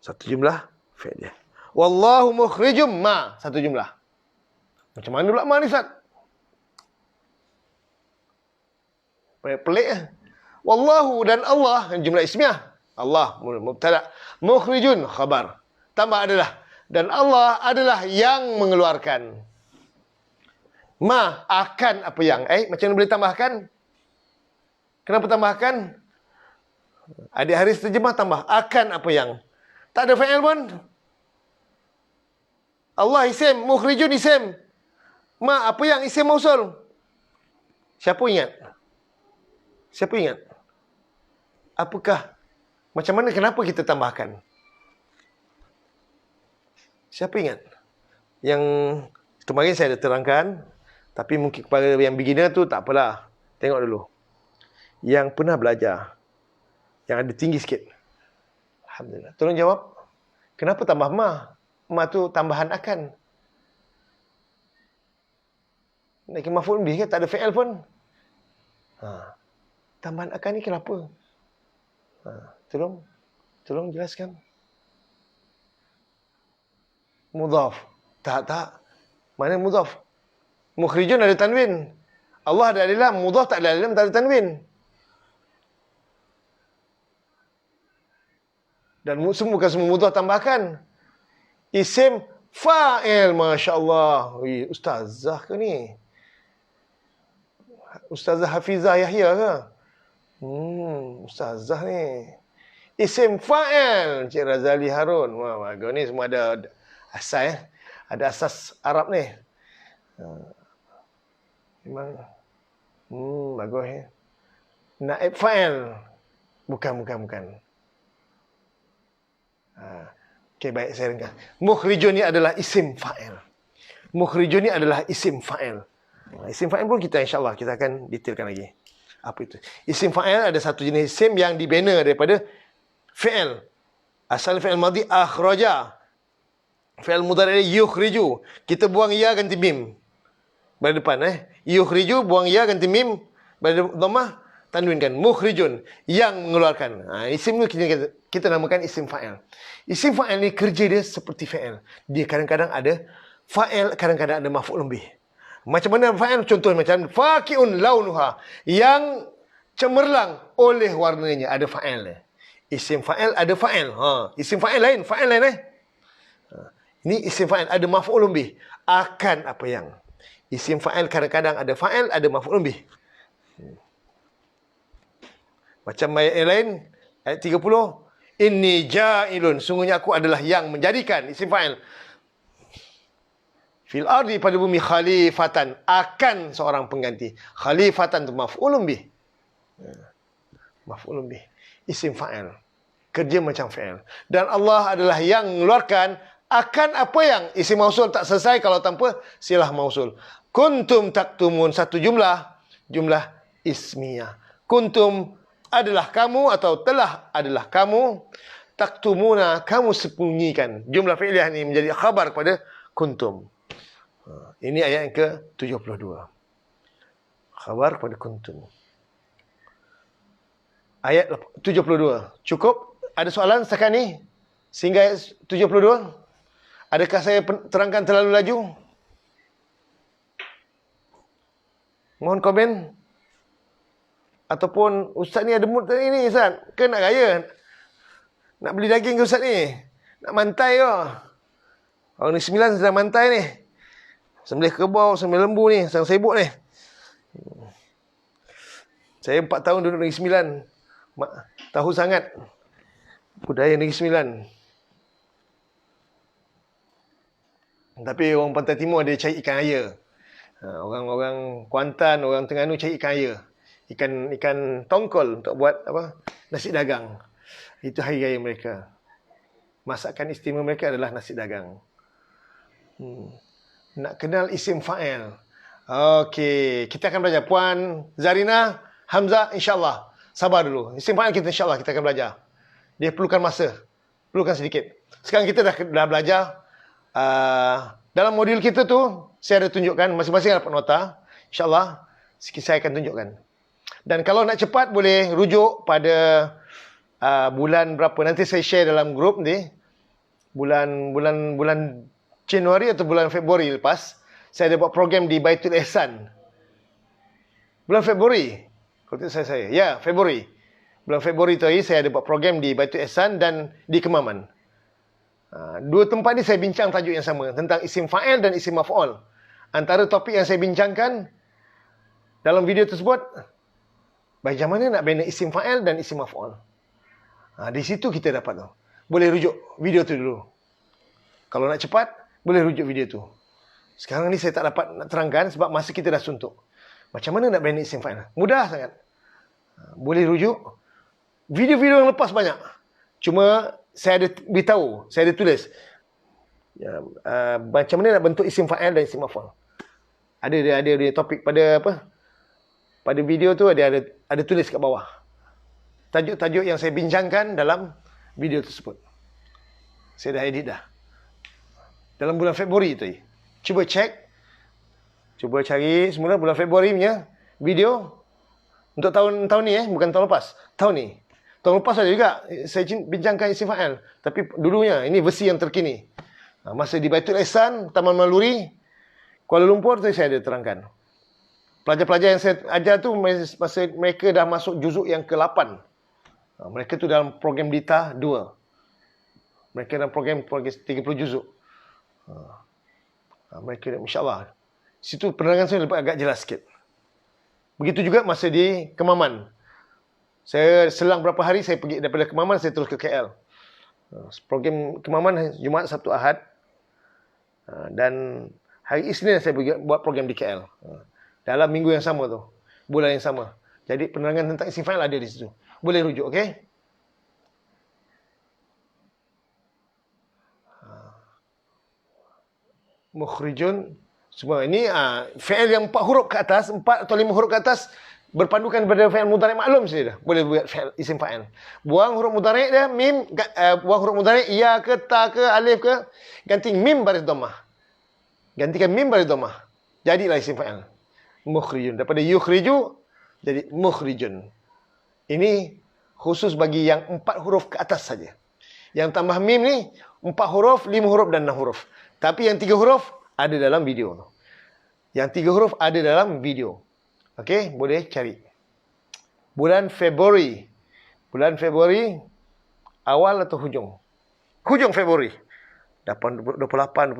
Satu jumlah fi'liyah. Wallahu mukhrijum ma, satu jumlah. Macam mana pula ma ni, Ustaz? Pelik. Wallahu, dan Allah, jumlah ismiyah. Allah mubtada, mukhrijun khabar. Tambah adalah, dan Allah adalah yang mengeluarkan. Ma, akan apa yang. Macam mana boleh tambahkan? Kenapa tambahkan? Adik Haris terjemah tambah akan apa yang. Tak ada fa'il pun. Allah isim, mukhrijun isim. Ma, apa yang isim mausul. Siapa ingat? Siapa ingat? Apakah? Macam mana, kenapa kita tambahkan? Siapa ingat? Yang kemarin saya dah terangkan, tapi mungkin kepada yang beginner tu tak apalah. Tengok dulu. Yang pernah belajar, yang ada tinggi sikit. Alhamdulillah. Tolong jawab. Kenapa tambah ma? Ma tu tambahan akan. Naik maf'ul bih kan, tak ada fi'il pun. Tambahan akan ni kenapa? Tolong jelaskan. Mudhaf. Tak. Mana mudhaf? Mukhrijun ada tanwin. Allah ada dalam, mudhaf tak ada dalam, tak ada tanwin. Dan bukan semua mudhaf tambahkan. Isim fa'il, Masya Allah. Ustazah ke ni? Ustazah Hafizah Yahya ke? Ustazah ni. Isim fa'il, Cik Razali Harun. Wah, ni semua ada asas Ada asas Arab ni. Memang bagus Naib fa'il. Bukan. Okey, baik, saya ringkas. Mukhrijun ni adalah isim fa'il. Isim fa'il pun kita insya-Allah kita akan detailkan lagi. Apa itu? Isim fa'il ada satu jenis isim yang dibina daripada fi'il. Asal fi'il madhi akhraja. Fi'il mudhari' yukhriju. Kita buang ya ganti mim. Pada depan yukhriju buang ya ganti mim. Pada dhammah tanwinkan mukhrijun, yang mengeluarkan. Isim ni kita namakan isim fa'il. Isim fa'il ni kerja dia seperti fi'il. Dia kadang-kadang ada fa'il, kadang-kadang ada maf'ulun bih. Macam mana fa'il? Contoh macam faqi'un launuha, yang cemerlang oleh warnanya, ada fa'il. Isim fa'il ada fa'il. Isim fa'il lain, Ini isim fa'il ada maf'ulun bih. Akan apa yang. Isim fa'il kadang-kadang ada fa'il, ada maf'ulun bih. Macam ayat yang lain, ayat 30. Inni ja'ilun, sungguhnya aku adalah yang menjadikan, isim fa'il. Fil ardi, pada bumi, khalifatan, akan seorang pengganti. Khalifatan tu maf'ulun bih. Maf'ulun bih. Isim fa'il. Kerja macam fa'il. Dan Allah adalah yang mengeluarkan akan apa yang isim mausul tak selesai kalau tanpa silah mausul. Kuntum taktumun, satu jumlah ismiyah. Kuntum adalah kamu atau telah adalah kamu. Taktumuna, kamu sembunyikan. Jumlah fi'liyah ini menjadi khabar kepada kuntum. Ini ayat yang ke-72. Khabar kepada kuntum. Ayat 72. Cukup? Ada soalan setakat ni? Sehingga ayat 72? Adakah saya terangkan terlalu laju? Mohon komen. Ataupun ustaz ni ada mood ini Ustaz. Ke nak raya? Nak beli daging ke Ustaz ni? Nak mantai ke? Orang ni 9 sedang mantai ni. Sembelih kerbau, sembelih lembu ni. Sedang sibuk ni. Saya 4 tahun duduk Negeri Sembilan. Tahu sangat budaya Negeri Sembilan. Tapi orang Pantai Timur ada cari ikan aya. Orang-orang Kuantan, orang Terengganu cari ikan aya. Ikan tongkol untuk buat apa? Nasi dagang. Itu hari raya mereka. Masakan istimewa mereka adalah nasi dagang. Nak kenal isim fa'il. Okey, kita akan belajar. Puan Zarina, Hamzah, insyaAllah. Sabar dulu. Isim fa'il kita insyaAllah kita akan belajar. Dia perlukan masa. Perlukan sedikit. Sekarang kita dah belajar. Dalam modul kita tu, saya ada tunjukkan. Masing-masing dapat nota. InsyaAllah, saya akan tunjukkan. Dan kalau nak cepat, boleh rujuk pada bulan berapa. Nanti saya share dalam grup ni. Bulan Januari atau bulan Februari lepas. Saya ada buat program di Baitul Ihsan. Bulan Februari. Kalau tidak saya. Ya, Februari. Bulan Februari tadi saya ada buat program di Baitul Ihsan dan di Kemaman. Dua tempat ni saya bincang tajuk yang sama. Tentang isim fa'il dan isim maf'ul. Antara topik yang saya bincangkan dalam video tersebut, bagaimana nak bina isim fa'il dan isim maf'ul. Di situ kita dapat tu. Boleh rujuk video tu dulu. Kalau nak cepat, boleh rujuk video tu. Sekarang ni saya tak dapat nak terangkan sebab masa kita dah suntuk. Macam mana nak bina isim fa'il? Mudah sangat. Boleh rujuk. Video-video yang lepas banyak. Cuma saya ada beritahu, saya ada tulis. Macam mana nak bentuk isim fa'il dan isim maf'ul. Ada topik pada apa? Pada video tu ada tulis kat bawah. Tajuk-tajuk yang saya bincangkan dalam video tersebut. Saya dah edit dah. Dalam bulan Februari tu. Cuba cek. Cuba cari semula bulan Februari punya video. Untuk tahun ni bukan tahun lepas. Tahun ni. Tahun lepas ada juga saya bincangkan isim fa'il. Tapi dulunya ini versi yang terkini. Masa di Baitul Ihsan, Taman Maluri, Kuala Lumpur tu saya ada terangkan. Pelajar-pelajar yang saya ajar tu masa mereka dah masuk juzuk yang ke-8. Mereka tu dalam program DITA 2. Mereka dalam program 30 juzuk. Mereka insyaAllah. Situ penerangan saya lebih agak jelas sikit. Begitu juga masa di Kemaman. Saya selang berapa hari saya pergi daripada Kemaman saya terus ke KL. Program Kemaman Jumaat, Sabtu, Ahad. Dan hari Isnin saya pergi buat program di KL. Dalam minggu yang sama tu. Bulan yang sama. Jadi penerangan tentang isim fa'il ada di situ. Boleh rujuk, okey? Mukhrijun. Semua ini fi'il yang 4 huruf ke atas, 4 atau 5 huruf ke atas berpandukan pada fi'il mudhari' maklum saja dah. Boleh buat fi'il isim fa'il. Buang huruf mudhari' dia mim, buang huruf mudhari' ya ke ta ke alif ke, ganti mim baris dhammah. Gantikan mim baris dhammah. Jadilah isim fa'il. Mukhrijun. Daripada yukhriju jadi mukhrijun. Ini khusus bagi yang 4 huruf ke atas saja. Yang tambah mim ni 4 huruf, 5 huruf dan 6 huruf. Tapi yang 3 huruf ada dalam video tu. Yang 3 huruf ada dalam video. Okey, boleh cari. Bulan Februari. Bulan Februari awal atau hujung? Hujung Februari. 28,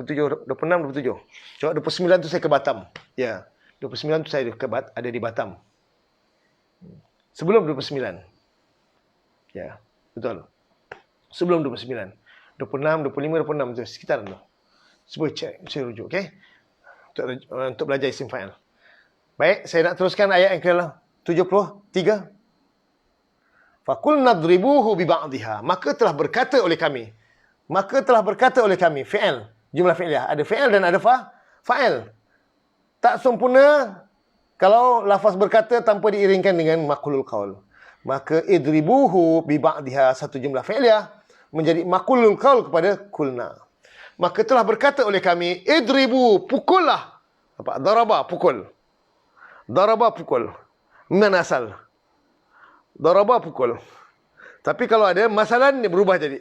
27, 26, 27. Coba 29 tu saya ke Batam. Ya, 29 tu saya ada di Batam. Sebelum 29. Ya, betul. Sebelum 29. 26, 25, 26 tu sekitar tu. Cuba cek, saya rujuk, okey? Untuk belajar isim fa'il. Baik, saya nak teruskan ayat yang ke-73. Faqulna dribuhu bi ba'dihha. Maka telah berkata oleh kami. Fi'il. Jumlah fi'liyah. Ada fi'il dan ada fa'il. Tak sempurna kalau lafaz berkata tanpa diiringkan dengan maqulul qaul. Maka idribuhu bi ba'dihha, satu jumlah fi'liyah menjadi maqulul qaul kepada kulna. Maka telah berkata oleh kami, idribu, pukullah. Apa? Daraba, pukul. Daraba, pukul. Mana asal? Daraba, pukul. Tapi kalau ada masalan, dia berubah jadi.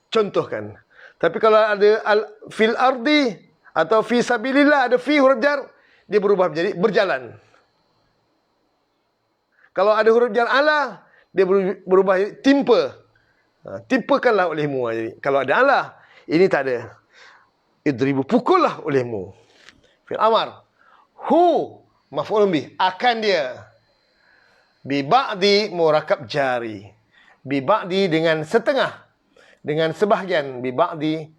Contohkan. Tapi kalau ada fil ardi atau fi sabilillah, ada fi huruf jar, dia berubah menjadi berjalan. Kalau ada huruf jar ala, dia berubah jadi timpa. Timpakanlah olehmu. Jadi, kalau ada ala, ini tak ada. Idribu, pukullah olehmu. Fil amar. Hu, maf'ulun bih, akan dia. Bi ba'di murakab jari. Bi ba'di dengan setengah. Dengan sebahagian. Bi ba'di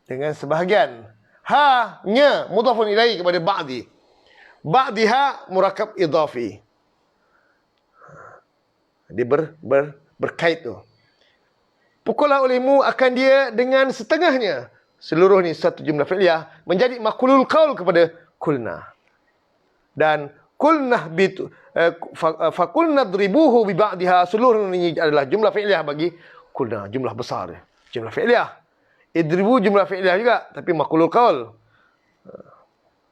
dengan sebahagian. Ha-nya mudhafun ilaih kepada ba'di. Ba'diha murakab idhafi. Dia berkait tu. Pukullah olehmu akan dia dengan setengahnya. Seluruh ni satu jumlah fi'liyah menjadi maqulul qaul kepada kulna. Dan kulna bitu faqulna dribuhu bi ba'dihha, seluruh ini adalah jumlah fi'liyah bagi kulna, jumlah besar. Jumlah fi'liyah. Idribu jumlah fi'liyah juga tapi maqulul qaul.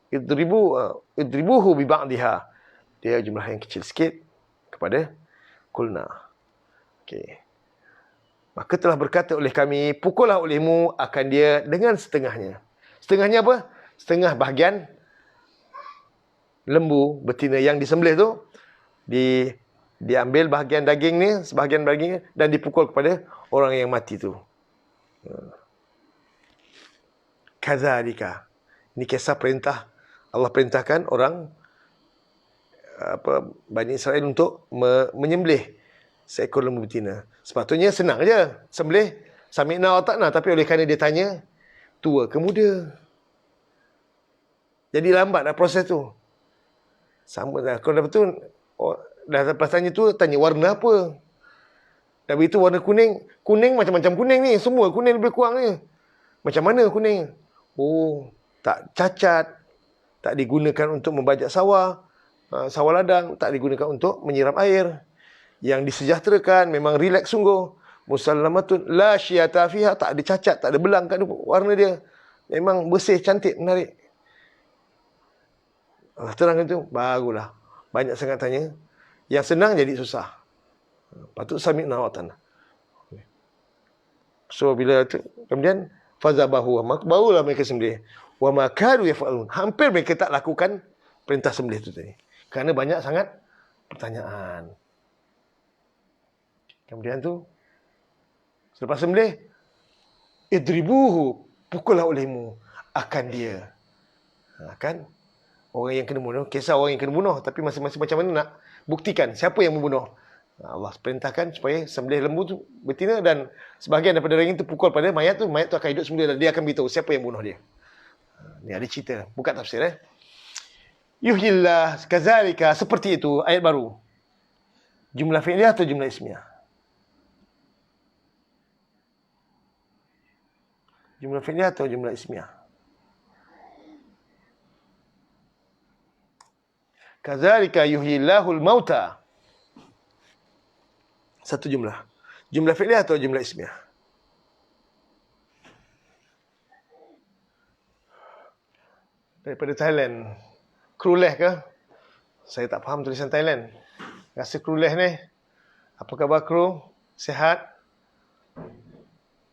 Idribuhu bi ba'dihha. Dia jumlah yang kecil sikit kepada kulna. Okey. Maka telah berkata oleh kami, pukullah olehmu akan dia dengan setengahnya. Setengahnya apa? Setengah bahagian lembu betina yang disembelih tu, diambil bahagian daging ni, sebahagian daging dan dipukul kepada orang yang mati tu. Kadzalika. Ini kisah perintah. Allah perintahkan orang Bani Israel untuk menyembelih seekor lembu betina. Sepatutnya senang je sembelih, sami'na wa ta'na, tapi oleh kerana dia tanya tua ke muda, jadi lambat dah proses tu. Sama dah. Kalau dah betul, dah lepas tanya tu, tanya warna apa. Dah begitu warna kuning. Kuning macam-macam kuning ni. Semua kuning lebih kurang ni. Macam mana kuning? Oh, tak cacat. Tak digunakan untuk membajak sawah. Sawah ladang. Tak digunakan untuk menyiram air. Yang disejahterakan, memang rileks sungguh. Musallamatun la syiyata fiha, tak ada cacat, tak ada belang kat warna dia. Memang bersih, cantik, menarik. Terang itu, barulah. Banyak sangat tanya. Yang senang jadi susah. Patut sami'na wa ta'na. So, bila tu, kemudian, fazabahu, barulah mereka sembelih. Wa ma kadu yaf'alun. Hampir mereka tak lakukan perintah sembelih itu tadi. Kerana banyak sangat pertanyaan. Kemudian tu, selepas sembelih, idribuhu, pukullah olehmu akan dia. Kan? Orang yang kena bunuh, kisah orang yang kena bunuh, tapi masing-masing macam mana nak buktikan siapa yang membunuh. Allah perintahkan supaya sembelih lembu tu betina dan sebahagian daripada daging tu pukul pada mayat tu akan hidup semula dan dia akan beritahu siapa yang bunuh dia. Ni ada cerita, bukan tafsir. Yuhyillah kazalika, seperti itu ayat baru. Jumlah fi'liyah atau jumlah ismiyah? Jumlah fi'liyah atau jumlah ismiyah? Kadzalika yuhyillahul mauta. Satu jumlah. Jumlah fi'liyah atau jumlah ismiyah? Daripada Thailand. Kruleh ke? Saya tak faham tulisan Thailand. Rasa Kruleh ni. Apa khabar kru? Sihat?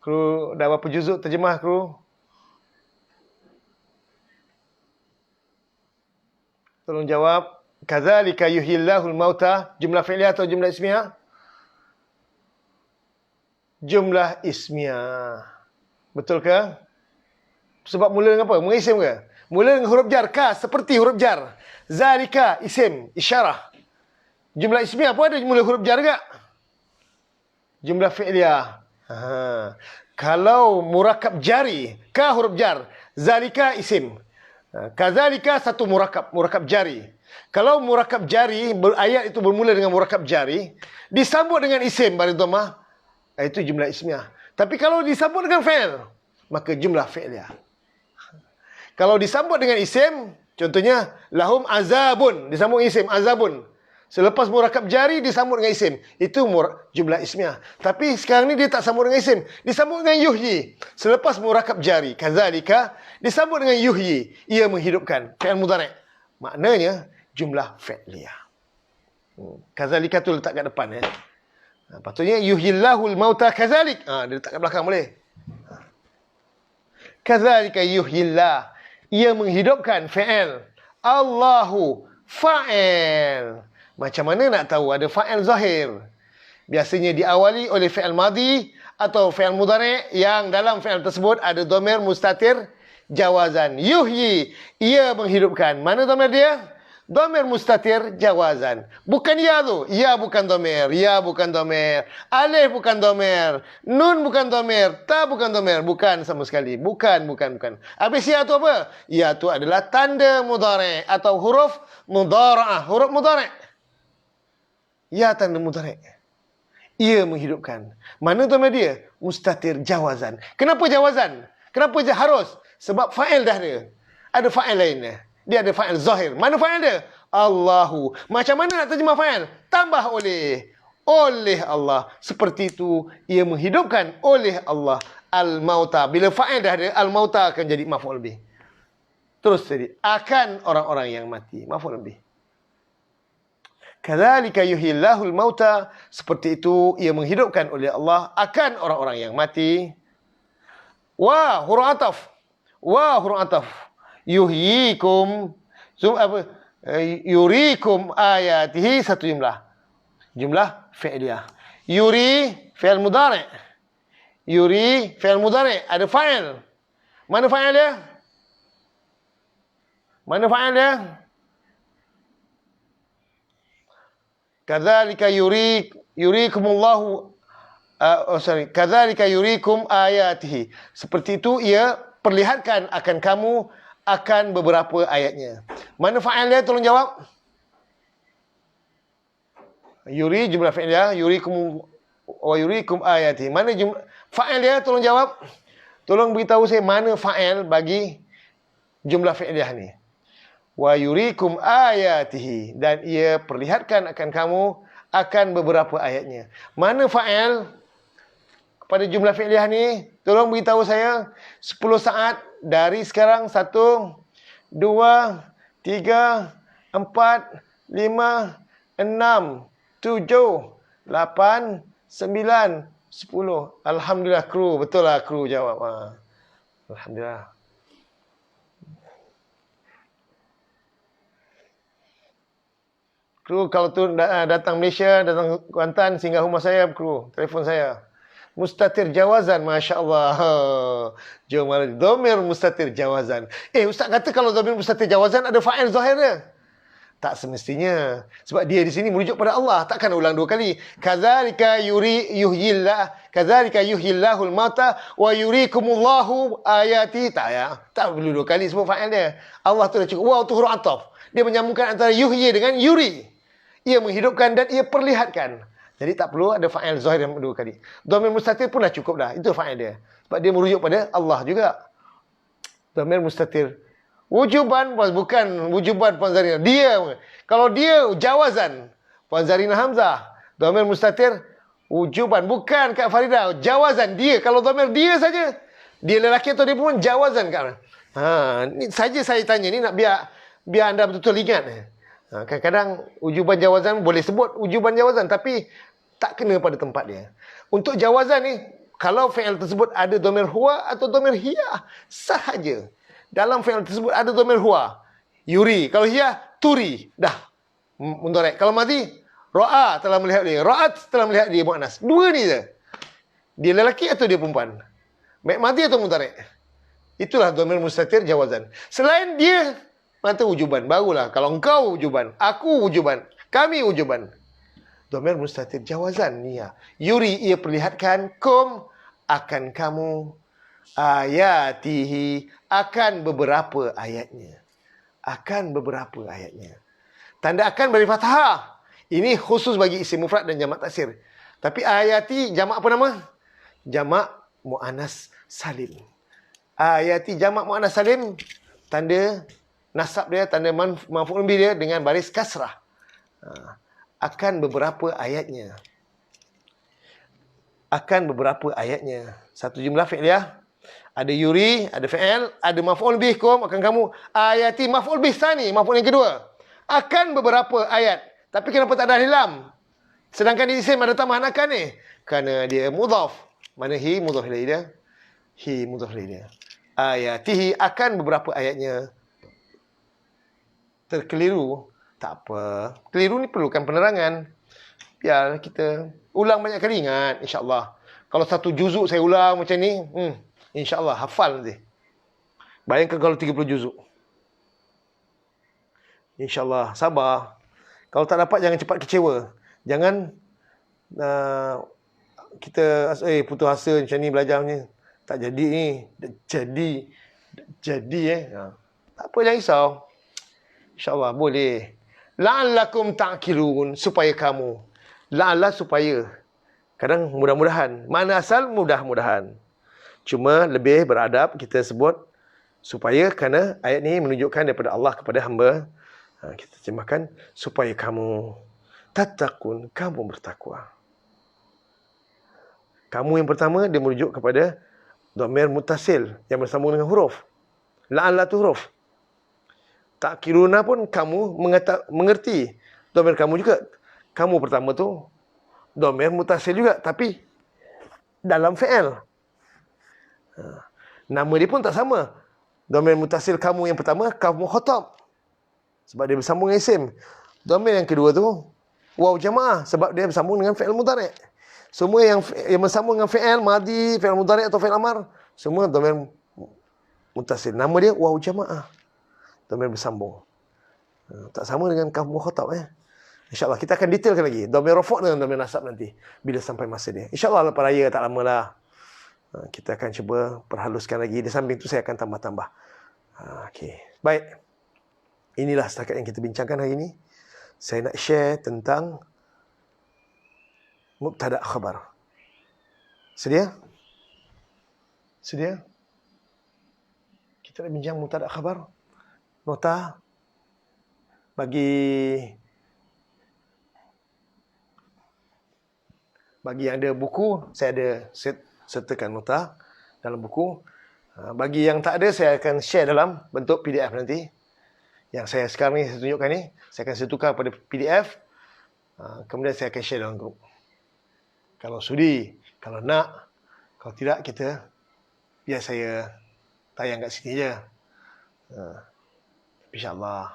Kru dah berapa juzuk terjemah kru? Tolong jawab. Kadzalika yuhyillahul mauta. Jumlah fi'liyah atau jumlah ismiyah? Jumlah ismiyah. Betul ke? Sebab mula dengan apa? Mengisim ke? Mula dengan huruf jar. Ka, seperti huruf jar. Zalika, isim, isyarah. Jumlah ismiyah pun ada mula huruf jar juga. Jumlah fi'liyah. Kalau murakab jari, ka huruf jar, zalika isim. Kazalika satu murakab jari. Kalau murakab jari, ayat itu bermula dengan murakab jari, disambut dengan isim pada dhammah, itu jumlah ismiyah. Tapi kalau disambut dengan fi'il, maka jumlah fi'liyah. Kalau disambut dengan isim, contohnya lahum azabun, disambut dengan isim azabun. Selepas murakab jari disambut dengan isim, itu jumlah ismiyah. Tapi sekarang ni dia tak sambut dengan isim, disambut dengan yuhyi. Selepas murakab jari, kadzalika disambut dengan yuhyi, ia menghidupkan, fi'il mudhari'. Maknanya jumlah fi'liyah. Kadzalika tu letak kat depan ya. Patutnya yuhyillahul mauta kadzalik. Dia letak kat belakang boleh. Kadzalika yuhyillah, ia menghidupkan, fi'il. Allahu fa'il. Macam mana nak tahu ada fa'il zahir? Biasanya diawali oleh fi'il madhi atau fi'il mudhari' yang dalam fi'il tersebut ada dhamir mustatir jawazan. Yuhyi, ia menghidupkan. Mana dhamir dia? Dhamir mustatir jawazan. Bukan ya tu. Ya bukan dhamir. Ya bukan dhamir. Alif bukan dhamir. Nun bukan dhamir. Ta bukan dhamir. Bukan sama sekali. Bukan. Habis ya tu apa? Ya tu adalah tanda mudhari' atau huruf mudhara'ah. Huruf mudhari'. Ya tanda mudhari'. Ia menghidupkan. Mana dhamir dia? Mustatir jawazan. Kenapa jawazan? Kenapa harus? Sebab fa'il dah ada. Ada fa'il lainnya. Dia ada fa'il zahir. Mana fa'il dia? Allahu. Macam mana nak terjemah fa'il? Tambah oleh Allah. Seperti itu, ia menghidupkan oleh Allah al-mauta. Bila fa'il dah ada, al-mauta akan jadi maf'ul bih. Terus jadi akan orang-orang yang mati. Maf'ul bih. Kadzalika yuhyillahul mauta, seperti itu ia menghidupkan oleh Allah akan orang-orang yang mati. Wa huruf ataf. Wa huruf ataf. Yuhyikum, yurikum ayatihi, satu jumlah. Jumlah fi'liyah. Yuri fi'il mudhari'. Yuri fi'il mudhari'. Ada fa'il. Mana fa'il dia? Mana fa'il dia? Kadzalika yurikumullahu kadzalika yurikum ayatihi. Seperti itu ia perlihatkan akan kamu akan beberapa ayatnya. Mana fa'il dia? Tolong jawab. Yuri jumlah fi'liyah, yurikum wa yurikum ayatihi. Mana jumlah fa'il dia? Tolong jawab. Tolong beritahu saya mana fa'il bagi jumlah fi'liyah ni. Wa yurikum ayatihi, dan ia perlihatkan akan kamu akan beberapa ayatnya. Mana fa'il pada jumlah fi'liyah ni? Tolong beritahu saya 10 saat dari sekarang. 1, 2, 3, 4, 5, 6, 7, 8, 9, 10. Alhamdulillah kru. Betul lah kru jawab. Alhamdulillah. Kru kalau tu datang Malaysia, datang Kuantan, singgah rumah saya, kru, telefon saya. Mustatir jawazan, Masya Allah. Jom mari. Dhamir mustatir jawazan. Ustaz kata kalau dhamir mustatir jawazan ada fa'il zahir dia. Tak semestinya. Sebab dia di sini merujuk pada Allah. Takkan ulang 2 kali. Kadzalika yuhyillahul mauta wa yurikumullahu ayati. Tak ya. Tak perlu 2 kali sebut fa'il dia. Allah tu dah cukup. Wow tu huruf ataf. Dia menyambungkan antara yuhyi dengan yuri. Ia menghidupkan dan ia perlihatkan. Jadi tak perlu ada fa'il zahir yang 2 kali. Dhamir mustatir pun dah cukup dah. Itu fa'il dia. Sebab dia merujuk pada Allah juga. Dhamir mustatir. Wujuban, bukan wujuban Puan Zarina. Dia. Kalau dia jawazan, Puan Zarina Hamzah. Dhamir mustatir, wujuban. Bukan Kak Farida. Jawazan. Dia. Kalau dhamir dia saja. Dia lelaki atau dia perempuan, jawazan Kak. Ni saja saya tanya. Ni nak biar anda betul-betul ingat. Kadang-kadang wujuban jawazan boleh sebut wujuban jawazan, tapi tak kena pada tempat dia. Untuk jawazan ni, kalau fi'il tersebut ada dhamir huwa atau dhamir hiya, sahaja. Dalam fi'il tersebut ada dhamir huwa, yuri. Kalau hiya, turi. Dah. Mudhari'. Kalau madhi, ra'a telah melihat dia. Ra'at telah melihat dia muannas. 2 ni je. Dia lelaki atau dia perempuan? Baik madhi atau mudhari'. Itulah dhamir mustatir jawazan. Selain dia, mata wujuban. Barulah. Kalau engkau wujuban, aku wujuban, kami wujuban. Dhamir mustatir jawazan. Niya. Yuri, ia perlihatkan. Kum, akan kamu. Ayatihi, akan beberapa ayatnya. Akan beberapa ayatnya. Tanda akan beri fathah. Ini khusus bagi isim mufrad dan jamak taksir. Tapi ayati jamak apa nama? Jamak muannas salim. Ayati jamak muannas salim, tanda nasab dia, tanda maf'ul bih dia dengan baris kasrah. Akan beberapa ayatnya. Akan beberapa ayatnya. Satu jumlah fi'liyah. Ada yuri, ada fi'il, ada maf'ul bih kum, akan kamu. Ayati maf'ul bih tsani, maf'ul yang kedua. Akan beberapa ayat. Tapi kenapa tak ada alif lam? Sedangkan di isim ada tambahan akan ni. Kerana dia mudhaf. Mana hi mudhaf ilaih dia? Hi mudhaf ilaih dia. Ayatihi, akan beberapa ayatnya. Terkeliru, tak apa. Keliru ni perlukan penerangan. Biar kita ulang banyak kali, ingat, insyaAllah. Kalau satu juzuk saya ulang macam ni, insyaAllah hafal nanti. Bayangkan kalau 30 juzuk. InsyaAllah, sabar. Kalau tak dapat, jangan cepat kecewa. Jangan kita putus asa macam ni belajar ni. Tak jadi ni. Jadi tak apa, jangan risau. InsyaAllah boleh. La'allakum ta'qilun, supaya kamu. La'alla, supaya. Kadang mudah-mudahan. Mana asal mudah-mudahan. Cuma lebih beradab kita sebut supaya, kerana ayat ni menunjukkan daripada Allah kepada hamba. Kita terjemahkan supaya kamu tattaqun, kamu bertakwa. Kamu yang pertama dia merujuk kepada dhamir muttasil yang bersambung dengan huruf. La'alla tu huruf. Ta'qiluna pun kamu mengerti. Dhamir kamu juga. Kamu pertama tu dhamir muttasil juga, tapi dalam fi'il. Nama dia pun tak sama. Dhamir muttasil kamu yang pertama, kamu khatab. Sebab dia bersambung dengan isim. Dhamir yang kedua tu waw jamaah, sebab dia bersambung dengan fi'il mudhari'. Semua yang bersambung dengan fi'il madhi, fi'il mudhari' atau fi'il amar, semua dhamir muttasil. Nama dia waw jamaah. Dhamir bersambung. Tak sama dengan kamu khatab InsyaAllah kita akan detailkan lagi dhamir rafa' dengan dhamir nasab nanti bila sampai masa dia. InsyaAllah lepas raya tak lamalah. Kita akan cuba perhaluskan lagi. Di samping tu saya akan tambah-tambah. Okey. Baik. Inilah setakat yang kita bincangkan hari ini. Saya nak share tentang mubtada' khabar. Sedia? Sedia? Kita nak bincang mubtada' khabar. Nota bagi yang ada buku, saya ada sertakan nota dalam buku. Bagi yang tak ada, saya akan share dalam bentuk PDF nanti. Yang saya sekarang ni, saya tunjukkan ni, saya akan tukar pada PDF. Kemudian saya akan share dalam grup. Kalau sudi, kalau nak, kalau tidak, kita biar saya tayang kat sini je. InsyaAllah.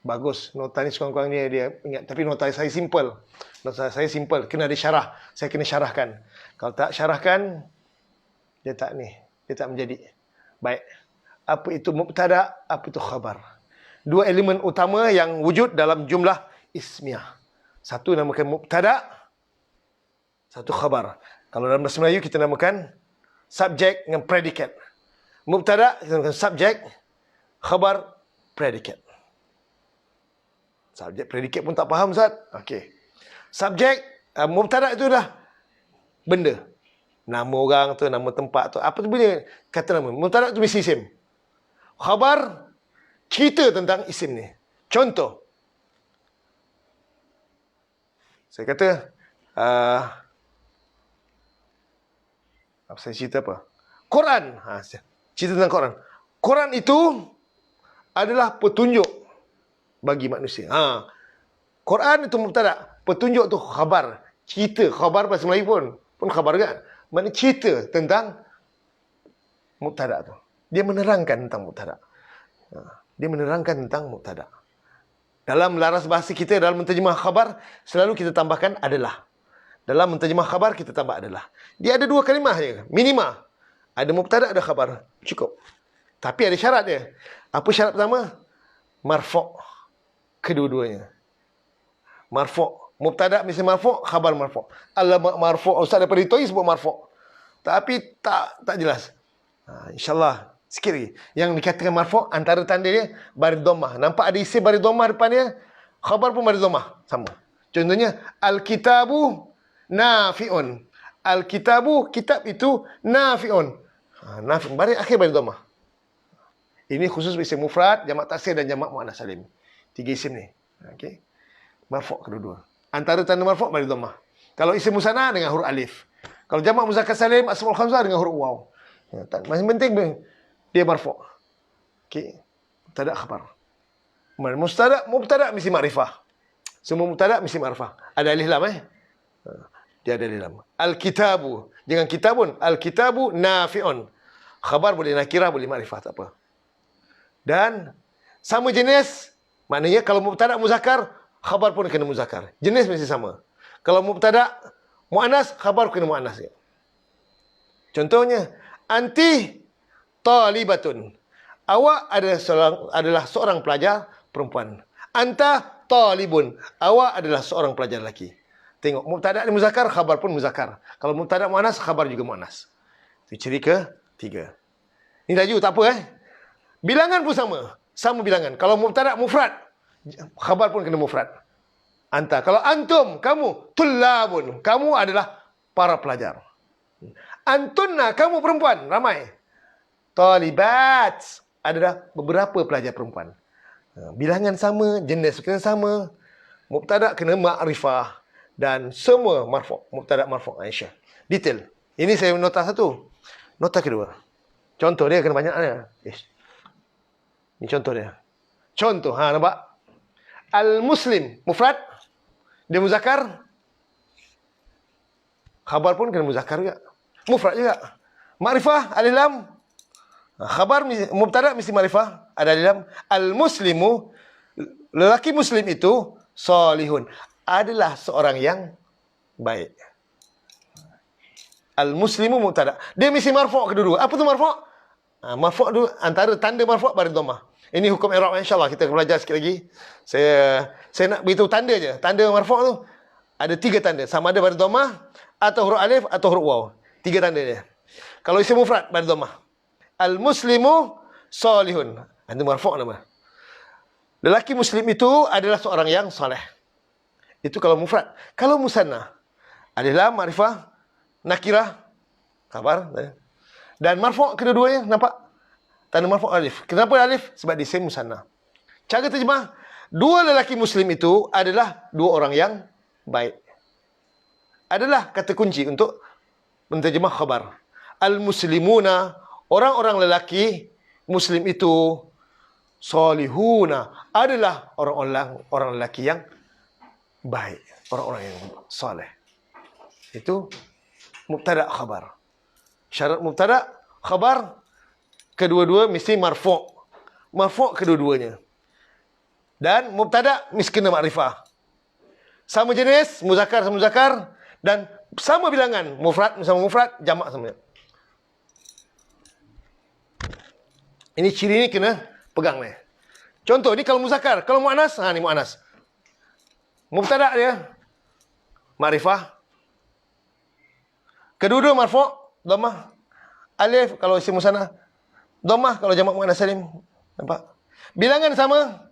Bagus. Nota ni sekurang-kurangnya dia ingat. Tapi nota saya simple. Nota saya simple. Kena ada syarah. Saya kena syarahkan. Kalau tak syarahkan, dia tak ni. Dia tak menjadi. Baik. Apa itu mubtada', apa itu khabar. Dua elemen utama yang wujud dalam jumlah ismiyah. Satu namakan mubtada', satu khabar. Kalau dalam bahasa Melayu kita namakan subjek dengan predikat. Mubtada' kita namakan subjek, khabar predikat. Subjek predikat pun tak faham Ustaz. Okey. Subjek mubtada' itu dah benda. Nama orang tu, nama tempat tu, apa tu punya kata nama. Mubtada' tu mesti isim. Khabar cerita tentang isim ni. Contoh. Saya kata apa saya cerita apa? Quran. Cerita tentang Quran. Quran itu adalah petunjuk bagi manusia. Quran itu mubtada', petunjuk tu khabar, cerita. Khabar bahasa Melayu pun khabar kan? Maknanya cerita tentang mubtada' tu. Dia menerangkan tentang mubtada'. Dia menerangkan tentang mubtada'. Dalam laras bahasa kita, dalam menterjemah khabar, selalu kita tambahkan adalah. Dalam menterjemah khabar, kita tambah adalah. Dia ada dua kalimah je, minima. Ada mubtada', ada khabar. Cukup. Tapi ada syarat dia. Apa syarat pertama? Marfu'. Kedua-duanya. Marfu'. Mubtada' mesti marfu', khabar marfu'. Alamak marfu'. Ustaz daripada itu sebut marfu'. Tapi tak jelas. InsyaAllah. Sikit lagi. Yang dikatakan marfu' antara tanda dia baris dhammah. Nampak ada isim baris dhammah depan dia. Khabar pun baris dhammah. Sama. Contohnya, al-kitabu nafi'un. Al-kitabu, kitab itu nafi'un. Nafi'un. Baris akhir baris dhammah. Ini khusus isim mufrad, jamak taksir dan jamak muannas salim. 3 isim ni. Okey. Marfu' kedua-dua. Antara tanda marfu' baris dhammah. Kalau isim musanna dengan huruf alif. Kalau jamak muzakkar salim asmaul khamsah dengan huruf waw. Masih penting dia marfu'. Okey. Mubtada khabar. Mubtada mesti makrifah. Semua mubtada mesti makrifah. Ada alif lam Dia ada alif lam. Al-kitabu. Jangan kitabun. Al-kitabu nafi'un. Khabar boleh nakirah, boleh makrifah, tak apa. Dan sama jenis, maknanya kalau mubtada muzakkar, khabar pun kena muzakkar. Jenis mesti sama. Kalau mubtada muannas, khabar kena muannas. Contohnya, anti talibatun. Awak adalah seorang pelajar perempuan. Anta talibun. Awak adalah seorang pelajar lelaki. Tengok, mubtada muzakkar, khabar pun muzakkar. Kalau mubtada muannas, khabar juga muannas. Itu ciri ketiga. Ini laju, tak apa Bilangan pun sama. Sama bilangan. Kalau mubtada mufrad, khabar pun kena mufrad. Anta. Kalau antum, kamu tullabun. Kamu adalah para pelajar. Antunna, kamu perempuan, ramai. Talibat adalah beberapa pelajar perempuan. Bilangan sama, jenis kena sama. Mubtada kena makrifah. Dan semua marfu'. Mubtada marfu'. Aisyah. Detail. Ini saya nota satu. Nota kedua. Contoh dia kena banyak. Ini contoh dia. Contoh. Nampak? Al-Muslim. Mufrad. Dia muzakkar. Khabar pun kena muzakkar juga. Mufrad juga. Makrifah. Alif lam. Khabar mubtada mesti makrifah. Ada alif lam. Al-Muslimu. Lelaki Muslim itu. Salihun. Adalah seorang yang baik. Al-Muslimu mubtada. Dia mesti marfu' kedua-dua. Apa tu marfu'? Marfu' tu antara tanda marfu' baris dhammah. Ini hukum i'rab insya-Allah kita akan belajar sikit lagi. Saya nak beritahu tanda je. Tanda marfu' tu ada 3 tanda. Sama ada baris dhammah atau huruf alif atau huruf waw. 3 tanda dia. Kalau isim mufrad baris dhammah. Al-muslimu salihun. Itu marfu' nama. Lelaki muslim itu adalah seorang yang soleh. Itu kalau mufrad. Kalau musanna adalah makrifah, nakirah, khabar dan marfu' kedua-duanya nampak? Tanda marfu' alif. Kenapa alif? Sebab di isim musanna. Cara terjemah, 2 lelaki muslim itu adalah 2 orang yang baik. Adalah kata kunci untuk menterjemah khabar. Al-muslimuna, orang-orang lelaki muslim itu, salihuna, adalah orang lelaki yang baik, orang-orang yang saleh. Itu mubtada khabar. Syarat mubtada khabar kedua-dua mesti marfu'. Marfu' kedua-duanya. Dan mubtada mesti kena makrifah. Sama jenis, muzakkar sama muzakkar dan sama bilangan, mufrad sama mufrad, jamak sama. Ini ciri ni kena pegang ni. Contoh ni kalau muzakkar, kalau muannas, ni muannas. Mubtada dia makrifah. Kedua-dua marfu', dhammah. Alif kalau isim musanna, dhammah kalau jamak muannas salim. Nampak? Bilangan sama,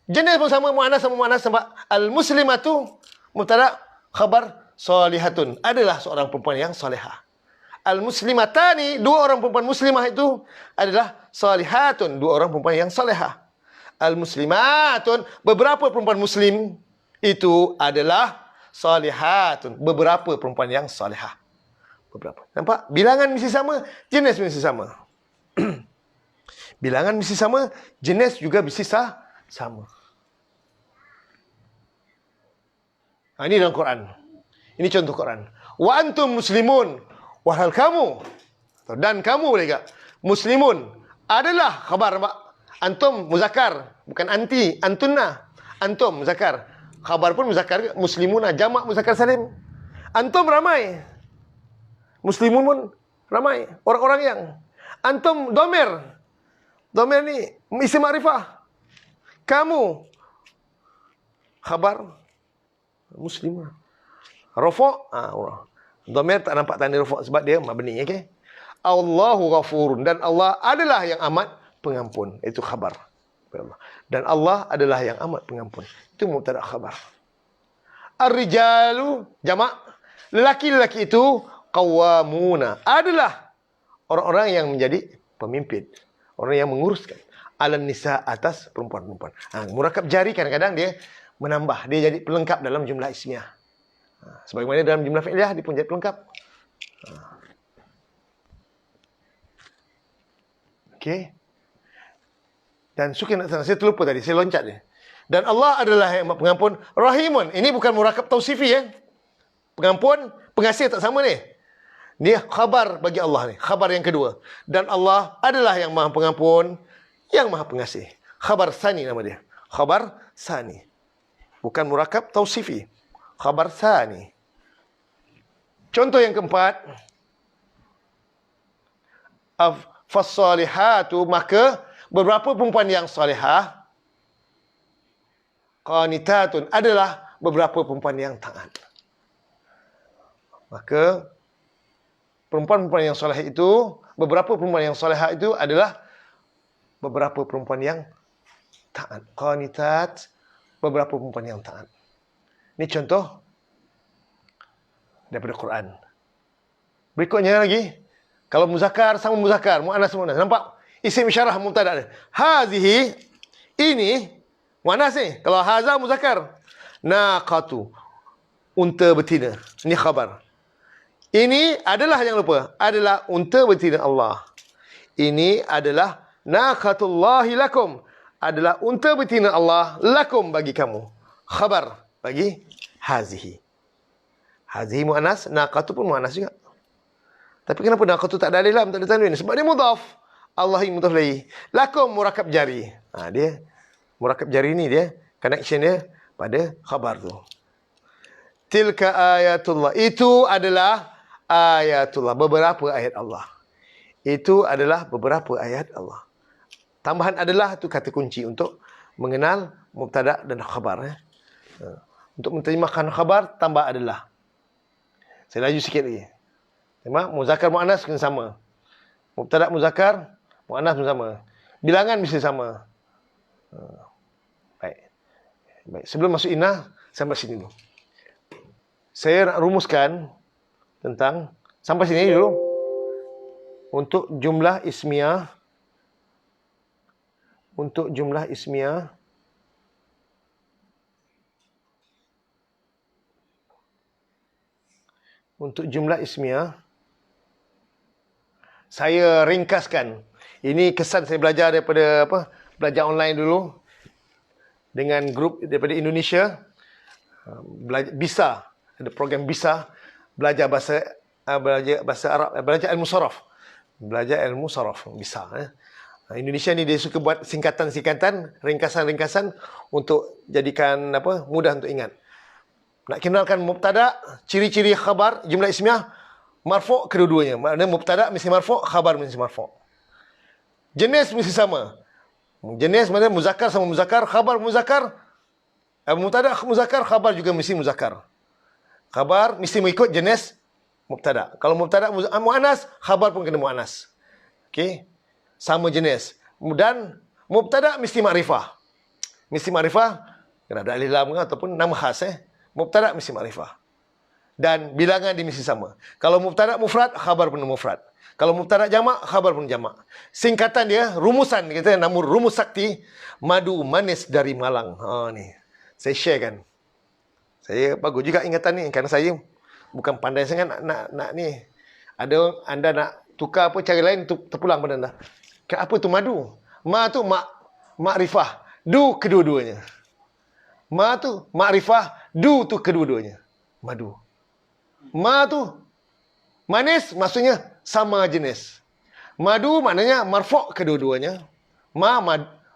jenis pun sama, muannas sama muannas. Nampak? Al-muslimatu mubtada, khabar salihatun, adalah seorang perempuan yang salihah. Al-muslimatani, 2 orang perempuan muslimah itu adalah salihatun, 2 orang perempuan yang salihah. Al-muslimatun, beberapa perempuan muslim itu adalah salihatun, beberapa perempuan yang salihah. Beberapa. Nampak? Bilangan mesti sama, jenis mesti sama. Bilangan mesti sama, jenis juga mesti sama. Ini dalam Quran. Ini contoh Quran. Wa antum muslimun. Wahal kamu. Dan kamu boleh tak? Muslimun. Adalah khabar. Antum muzakkar. Bukan anti. Antunna. Antum muzakkar. Khabar pun muzakkar. Muslimuna. Jamak muzakkar salim. Antum ramai. Muslimun pun ramai. Orang-orang yang. Antum domir. Domir ni isim makrifah. Kamu. Khabar. Muslimun. Rafa'. Domir tak nampak tanda rafa' sebab dia mabni. Okay? Allahu ghafurun. Dan Allah adalah yang amat pengampun. Itu khabar. Allah. Dan Allah adalah yang amat pengampun. Itu mubtada khabar. Ar-rijalu jamak, lelaki-lelaki itu qawwamuna, adalah orang-orang yang menjadi pemimpin, orang yang menguruskan, alan nisa, atas perempuan-perempuan. Murakab jari kadang-kadang dia menambah, dia jadi pelengkap dalam jumlah ismiyah. Sebagaimana dalam jumlah fi'liyah dia pun jadi pelengkap. Okey. Dan suka nak sana, saya terlupa tadi, saya loncat dia. Dan Allah adalah yang pengampun, rahimun. Ini bukan murakab tausifi ya. Pengampun, pengasih tak sama ni. Dia khabar bagi Allah ni, khabar yang kedua. Dan Allah adalah yang maha pengampun, yang maha pengasih. Khabar sani nama dia. Khabar sani. Bukan murakab tausifi. Khabar sani. Contoh yang keempat. Fassalihatu, maka beberapa perempuan yang salihah, qanitatun, adalah beberapa perempuan yang taat. Maka perempuan-perempuan yang salihah itu, beberapa perempuan yang salihah itu adalah beberapa perempuan yang taat. Qanitat, beberapa perempuan yang taat. Ini contoh daripada Quran. Berikutnya lagi, kalau muzakkar sama muzakkar, muannas sama muannas. Nampak? Isim isyarah mubtada dia. Hazihi, ini muannas ni. Kalau haza muzakkar. Naqatu, unta betina. Ini khabar. Ini adalah, jangan lupa, adalah unta betina Allah. Ini adalah naqatullahi lakum, adalah unta betina Allah lakum, bagi kamu. Khabar bagi hazihi. Hazihi muannas, naqatu pun muannas juga. Tapi kenapa naqatu tak ada alif lam, tak ada tanwin? Sebab dia mudhaf. Allah yang mudhaf ilaih. Lakum murakab jari. Dia murakab jari ni dia connection dia pada khabar tu. Tilka ayatullah, itu adalah ayatullah, beberapa ayat Allah. Itu adalah beberapa ayat Allah. Tambahan adalah tu kata kunci untuk mengenal mubtada dan khabar. Untuk menterjemahkan khabar, tambah adalah. Saya laju sikit lagi. Tengok, muzakkar muannas kena sama. Mubtada muzakkar, muannas pun sama. Bilangan mesti sama. Baik. Sebelum masuk inah, sampai sini dulu. Saya nak rumuskan tentang, sampai sini dulu. Untuk jumlah ismiyah. Untuk jumlah ismiyah. Untuk jumlah ismiyah. Saya ringkaskan. Ini kesan saya belajar daripada belajar online dulu dengan grup daripada Indonesia. BISA, ada program BISA, belajar bahasa Arab, belajar ilmu saraf. Belajar ilmu saraf BISA. Indonesia ni dia suka buat singkatan-singkatan, ringkasan-ringkasan untuk jadikan mudah untuk ingat. Nak kenalkan mubtada, ciri-ciri khabar, jumlah ismiyah, marfu' kedua-duanya. Maknanya mubtada mesti marfu', khabar mesti marfu'. Jenis mesti sama. Jenis maknanya muzakkar sama muzakkar, khabar muzakkar. Mubtada muzakkar, khabar juga mesti muzakkar. Khabar mesti mengikut jenis mubtada. Kalau mubtada muannas, khabar pun kena muannas. Okey. Sama jenis. Dan mubtada mesti makrifah. Mesti makrifah, kena ada alif lam ataupun nama khas Mubtada mesti makrifah. Dan bilangan dia mesti sama. Kalau mubtada mufrad, khabar pun mufrad. Kalau mubtada jamak, khabar pun jamak. Singkatan dia, rumusan kita nama rumus sakti, madu manis dari Malang. Ni. Saya share kan. Saya bagus juga ingatan ni kerana saya bukan pandai sangat nak ni. Ada anda nak tukar cara lain terpulang pada anda. Apa tu madu? Ma tu makrifah. Du kedua-duanya. Ma tu makrifah, du tu kedua-duanya. Madu. Ma tu manis, maksudnya sama jenis. Madu maknanya marfu' kedua-duanya.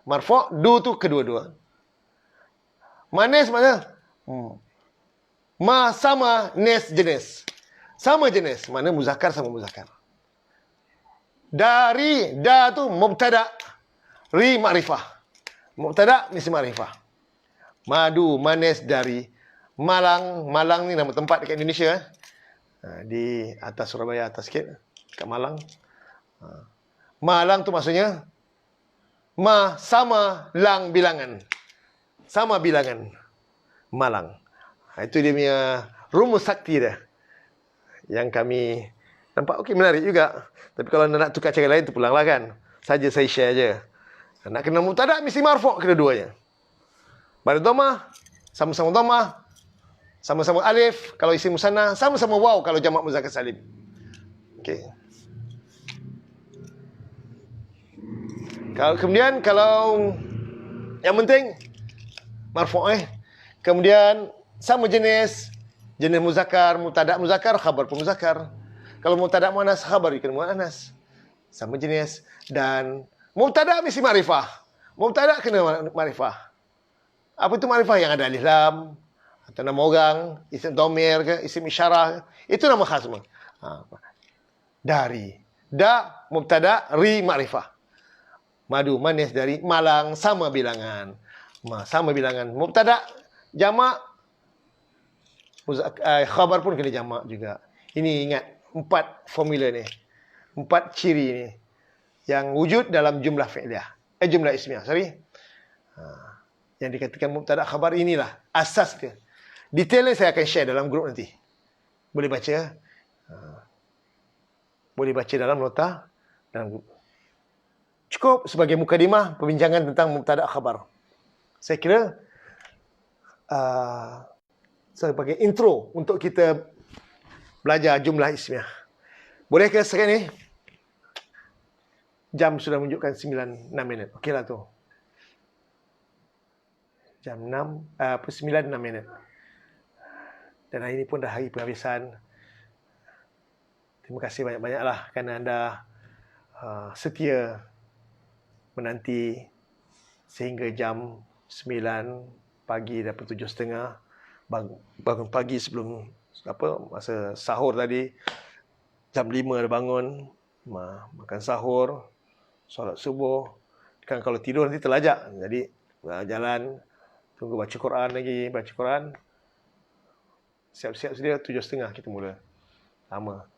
Marfu', du tu kedua-dua. Manis maknanya sama jenis. Sama jenis, maknanya muzakkar sama muzakkar. Dari, da tu mubtada, ri makrifah. Mubtada mesti makrifah. Madu, manis dari Malang. Malang ni nama tempat dekat Indonesia. Di atas Surabaya, atas sikit. Dekat Malang. Malang tu maksudnya Ma sama lang bilangan. Sama bilangan. Malang. Itu dia punya rumus sakti dia. Yang kami nampak okey, menarik juga. Tapi kalau nak tukar cara lain, terpulanglah kan. Saja saya share je. Nak kena mubtada mesti marfu' kedua-duanya. Pada dhamma, sama-sama dhamma. Sama-sama alif kalau isim musanna, sama-sama waw kalau jamak muzakkar salim. Okey. Kemudian kalau yang penting marfu' Kemudian sama jenis muzakkar, mubtada muzakkar, khabar pun muzakkar. Kalau mubtada muannas, khabar ikan muannas. Sama jenis. Dan mubtada mesti ma'rifah. Mubtada kena ma'rifah. Apa itu ma'rifah? Yang ada alif lam, atau nama orang, isim dhamir ke, isim isyarah. Itu nama khas semua. Dari. Da, mubtada, ri, ma'rifah. Madu, manis dari, malang, sama bilangan. Sama bilangan. Mubtada, jamak, khabar pun kena jamak juga. Ini ingat, 4 formula ni. 4 ciri ni. Yang wujud dalam jumlah fi'liyah. Jumlah ismiyah, sorry. Yang dikatakan mubtada khabar, inilah asas dia. Detailnya saya akan share dalam grup nanti. Boleh baca. Boleh baca dalam nota. Dalam grup. Cukup sebagai mukadimah perbincangan tentang mubtada khabar. Saya kira sebagai intro untuk kita belajar jumlah ismiyah. Boleh ke sekarang ni? Jam sudah menunjukkan 9:06. Okeylah tu. Jam 9:06. Dan hari ini pun dah hari penghabisan. Terima kasih banyak-banyaklah kerana anda setia menanti sehingga jam 9 pagi dapat 7.30. Bangun pagi sebelum masa sahur tadi. Jam 5 dah bangun, makan sahur, solat subuh. Kan kalau tidur nanti terlajak. Jadi jalan, tunggu baca Quran lagi, baca Quran. Siap-siap sedia 7.30 kita mula. Lama.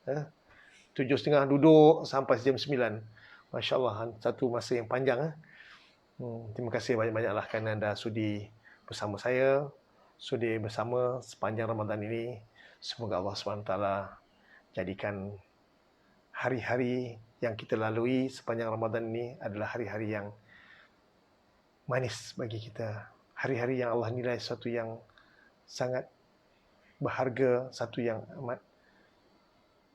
7.30 duduk sampai jam 9. Masya Allah, satu masa yang panjang. Terima kasih banyak-banyaklah kerana anda sudi bersama saya, sudi bersama sepanjang Ramadan ini. Semoga Allah SWT jadikan hari-hari yang kita lalui sepanjang Ramadan ini adalah hari-hari yang manis bagi kita. Hari-hari yang Allah nilai sesuatu yang sangat berharga, satu yang amat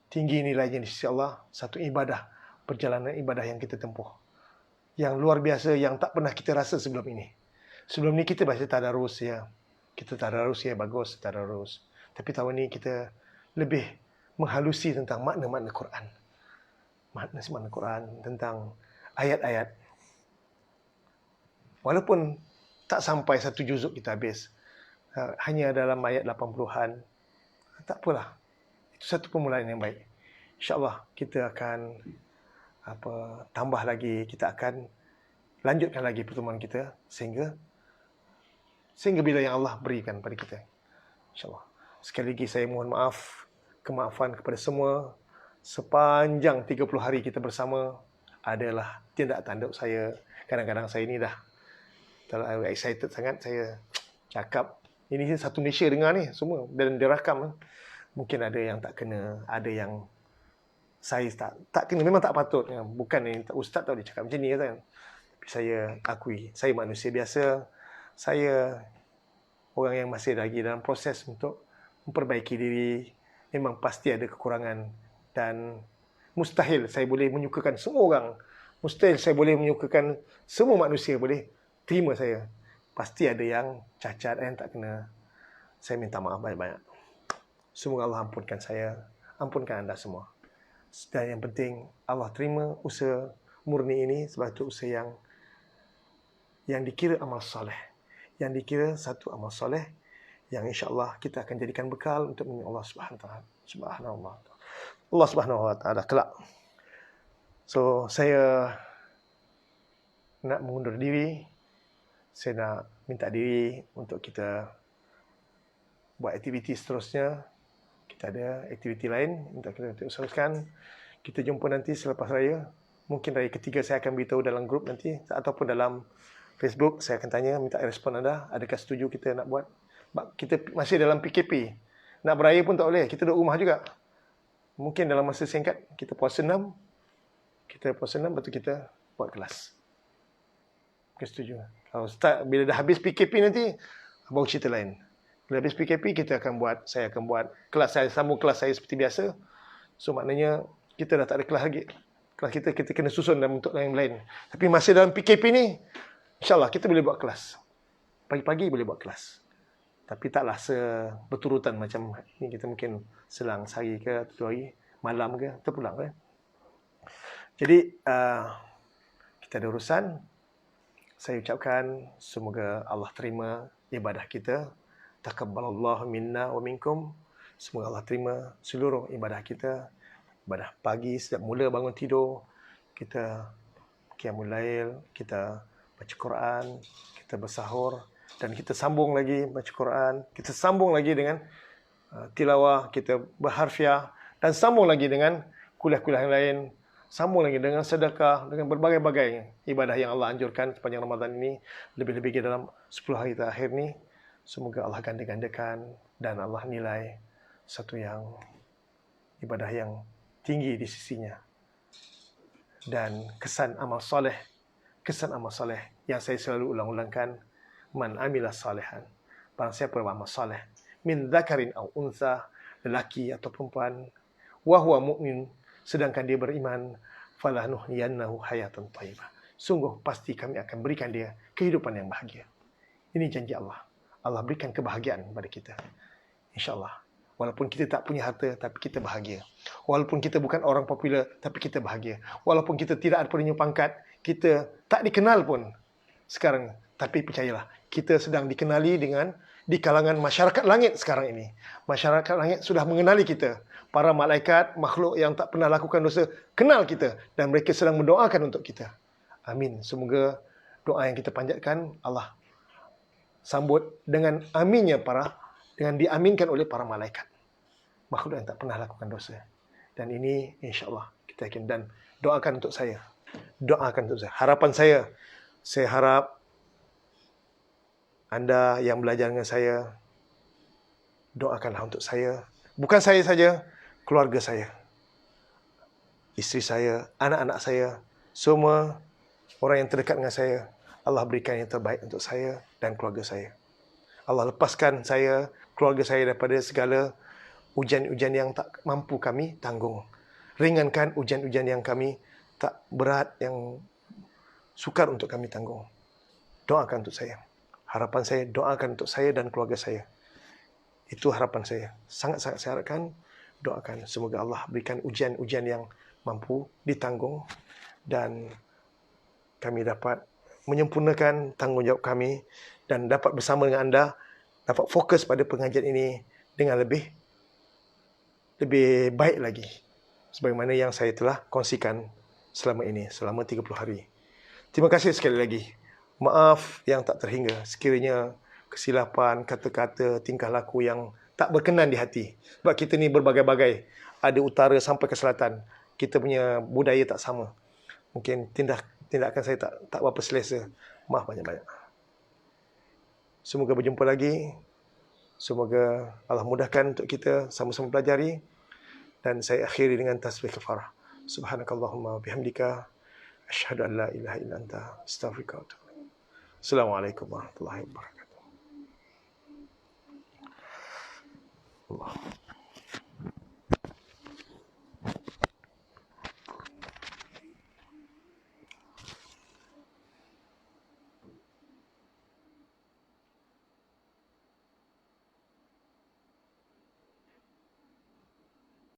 tinggi nilainya di sisi Allah, satu ibadah, perjalanan ibadah yang kita tempuh. Yang luar biasa, yang tak pernah kita rasa sebelum ini. Sebelum ini kita baca tadarus ya. Kita tadarus ya, bagus tadarus. Tapi tahun ini kita lebih menghalusi tentang makna-makna Quran. Makna Quran, tentang ayat-ayat. Walaupun tak sampai satu juzuk kita habis. Hanya dalam ayat 80-an. Tak apalah. Itu satu permulaan yang baik. InsyaAllah kita akan tambah lagi, kita akan lanjutkan lagi pertemuan kita sehingga bila yang Allah berikan pada kita. InsyaAllah. Sekali lagi saya mohon maaf, kemaafan kepada semua. Sepanjang 30 hari kita bersama adalah tindak tanduk saya. Kadang-kadang saya ni dah terlalu excited sangat. Saya cakap, ini satu Malaysia dengar ni semua dan dirakam. Mungkin ada yang tak kena, ada yang saya tak kena, memang tak patut. Bukan ni ustaz tahu dia cakap macam ni kan. Tapi saya akui, saya manusia biasa. Saya orang yang masih lagi dalam proses untuk memperbaiki diri. Memang pasti ada kekurangan dan mustahil saya boleh menyukakan semua orang. Mustahil saya boleh menyukakan semua manusia boleh terima saya. Pasti ada yang cacat, yang tak kena. Saya minta maaf banyak-banyak. Semoga Allah ampunkan saya, ampunkan anda semua. Dan yang penting, Allah terima usaha murni ini sebagai usaha yang dikira amal soleh. Yang dikira satu amal soleh yang insya-Allah kita akan jadikan bekal untuk menyembah Allah Subhanahu Allah Subhanahu wa taala kelak. So, saya nak mengundur diri. Saya nak minta diri untuk kita buat aktiviti seterusnya. Kita ada aktiviti lain untuk kita teruskan. Kita jumpa nanti selepas raya. Mungkin dari ketiga saya akan beritahu dalam grup nanti ataupun dalam Facebook. Saya akan tanya, minta respon anda. Adakah setuju kita nak buat? Kita masih dalam PKP. Nak beraya pun tak boleh. Kita duduk rumah juga. Mungkin dalam masa singkat, kita puasa 6. Lepas tu kita buat kelas. Mungkin setuju. Kalau start, bila dah habis PKP nanti, baru cerita lain. Bila habis PKP, saya akan buat kelas saya, sambung kelas saya seperti biasa. So maknanya, kita dah tak ada kelas lagi. Kelas kita kena susun dalam bentuk lain-lain. Tapi masih dalam PKP ni, insyaAllah kita boleh buat kelas. Pagi-pagi boleh buat kelas. Tapi taklah berturutan macam ni. Kita mungkin selang sehari ke 2 hari, malam ke, terpulang kan. Jadi, kita ada urusan. Saya ucapkan semoga Allah terima ibadah kita. Taqabbalallahu minna wa minkum. Semoga Allah terima seluruh ibadah kita. Ibadah pagi, setiap mula bangun tidur, kita qiyamul lail, kita baca Quran, kita bersahur, dan kita sambung lagi baca Quran, kita sambung lagi dengan tilawah, kita berharfiah, dan sambung lagi dengan kuliah-kuliah yang lain, sambung lagi dengan sedekah, dengan berbagai-bagai ibadah yang Allah anjurkan sepanjang Ramadan ini, lebih-lebih dalam 10 hari terakhir ni. Semoga Allah ganda-gandakan dan Allah nilai satu yang ibadah yang tinggi di sisinya. Dan kesan amal soleh yang saya selalu ulang-ulangkan, man amila salihan, barang siapa beramal soleh, min dzakarin aw unsa, lelaki atau perempuan, wa huwa mu'min, sedangkan dia beriman, falanuhyiyannahu hayatan thayyibah, sungguh pasti kami akan berikan dia kehidupan yang bahagia. Ini janji Allah. Allah berikan kebahagiaan kepada kita, insya-Allah. Walaupun kita tak punya harta, tapi kita bahagia. Walaupun kita bukan orang popular, tapi kita bahagia. Walaupun kita tidak ada punya pangkat, kita tak dikenal pun sekarang, tapi percayalah, kita sedang dikenali di kalangan masyarakat langit sekarang ini. Masyarakat langit sudah mengenali kita. Para malaikat, makhluk yang tak pernah lakukan dosa, kenal kita. Dan mereka sedang mendoakan untuk kita. Amin. Semoga doa yang kita panjatkan, Allah sambut dengan aminnya dengan diaminkan oleh para malaikat, makhluk yang tak pernah lakukan dosa. Dan ini insya-Allah kita yakin, dan doakan untuk saya. Harapan saya harap anda yang belajar dengan saya, doakanlah untuk saya. Bukan saya saja, keluarga saya, isteri saya, anak-anak saya, semua orang yang terdekat dengan saya. Allah berikan yang terbaik untuk saya dan keluarga saya. Allah lepaskan saya, keluarga saya daripada segala ujian-ujian yang tak mampu kami tanggung. Ringankan ujian-ujian yang kami tak berat, yang sukar untuk kami tanggung. Doakan untuk saya. Harapan saya, doakan untuk saya dan keluarga saya. Itu harapan saya. Sangat-sangat saya harapkan, doakan. Semoga Allah berikan ujian-ujian yang mampu ditanggung dan kami dapat menyempurnakan tanggungjawab kami dan dapat bersama dengan anda, dapat fokus pada pengajian ini dengan lebih baik lagi. Sebagaimana yang saya telah kongsikan selama ini, selama 30 hari. Terima kasih sekali lagi. Maaf yang tak terhingga. Sekiranya kesilapan, kata-kata, tingkah laku yang tak berkenan di hati. Sebab kita ni berbagai-bagai. Ada utara sampai ke selatan. Kita punya budaya tak sama. Mungkin tindakan saya tak berapa selesa. Maaf banyak-banyak. Semoga berjumpa lagi. Semoga Allah mudahkan untuk kita sama-sama pelajari. Dan saya akhiri dengan tasbih kafarah. Subhanakallahumma bihamdika. Asyhadu an la ilaha illa anta. Astaghfiruka wa atubu ilaik. Assalamualaikum warahmatullahi wabarakatuh.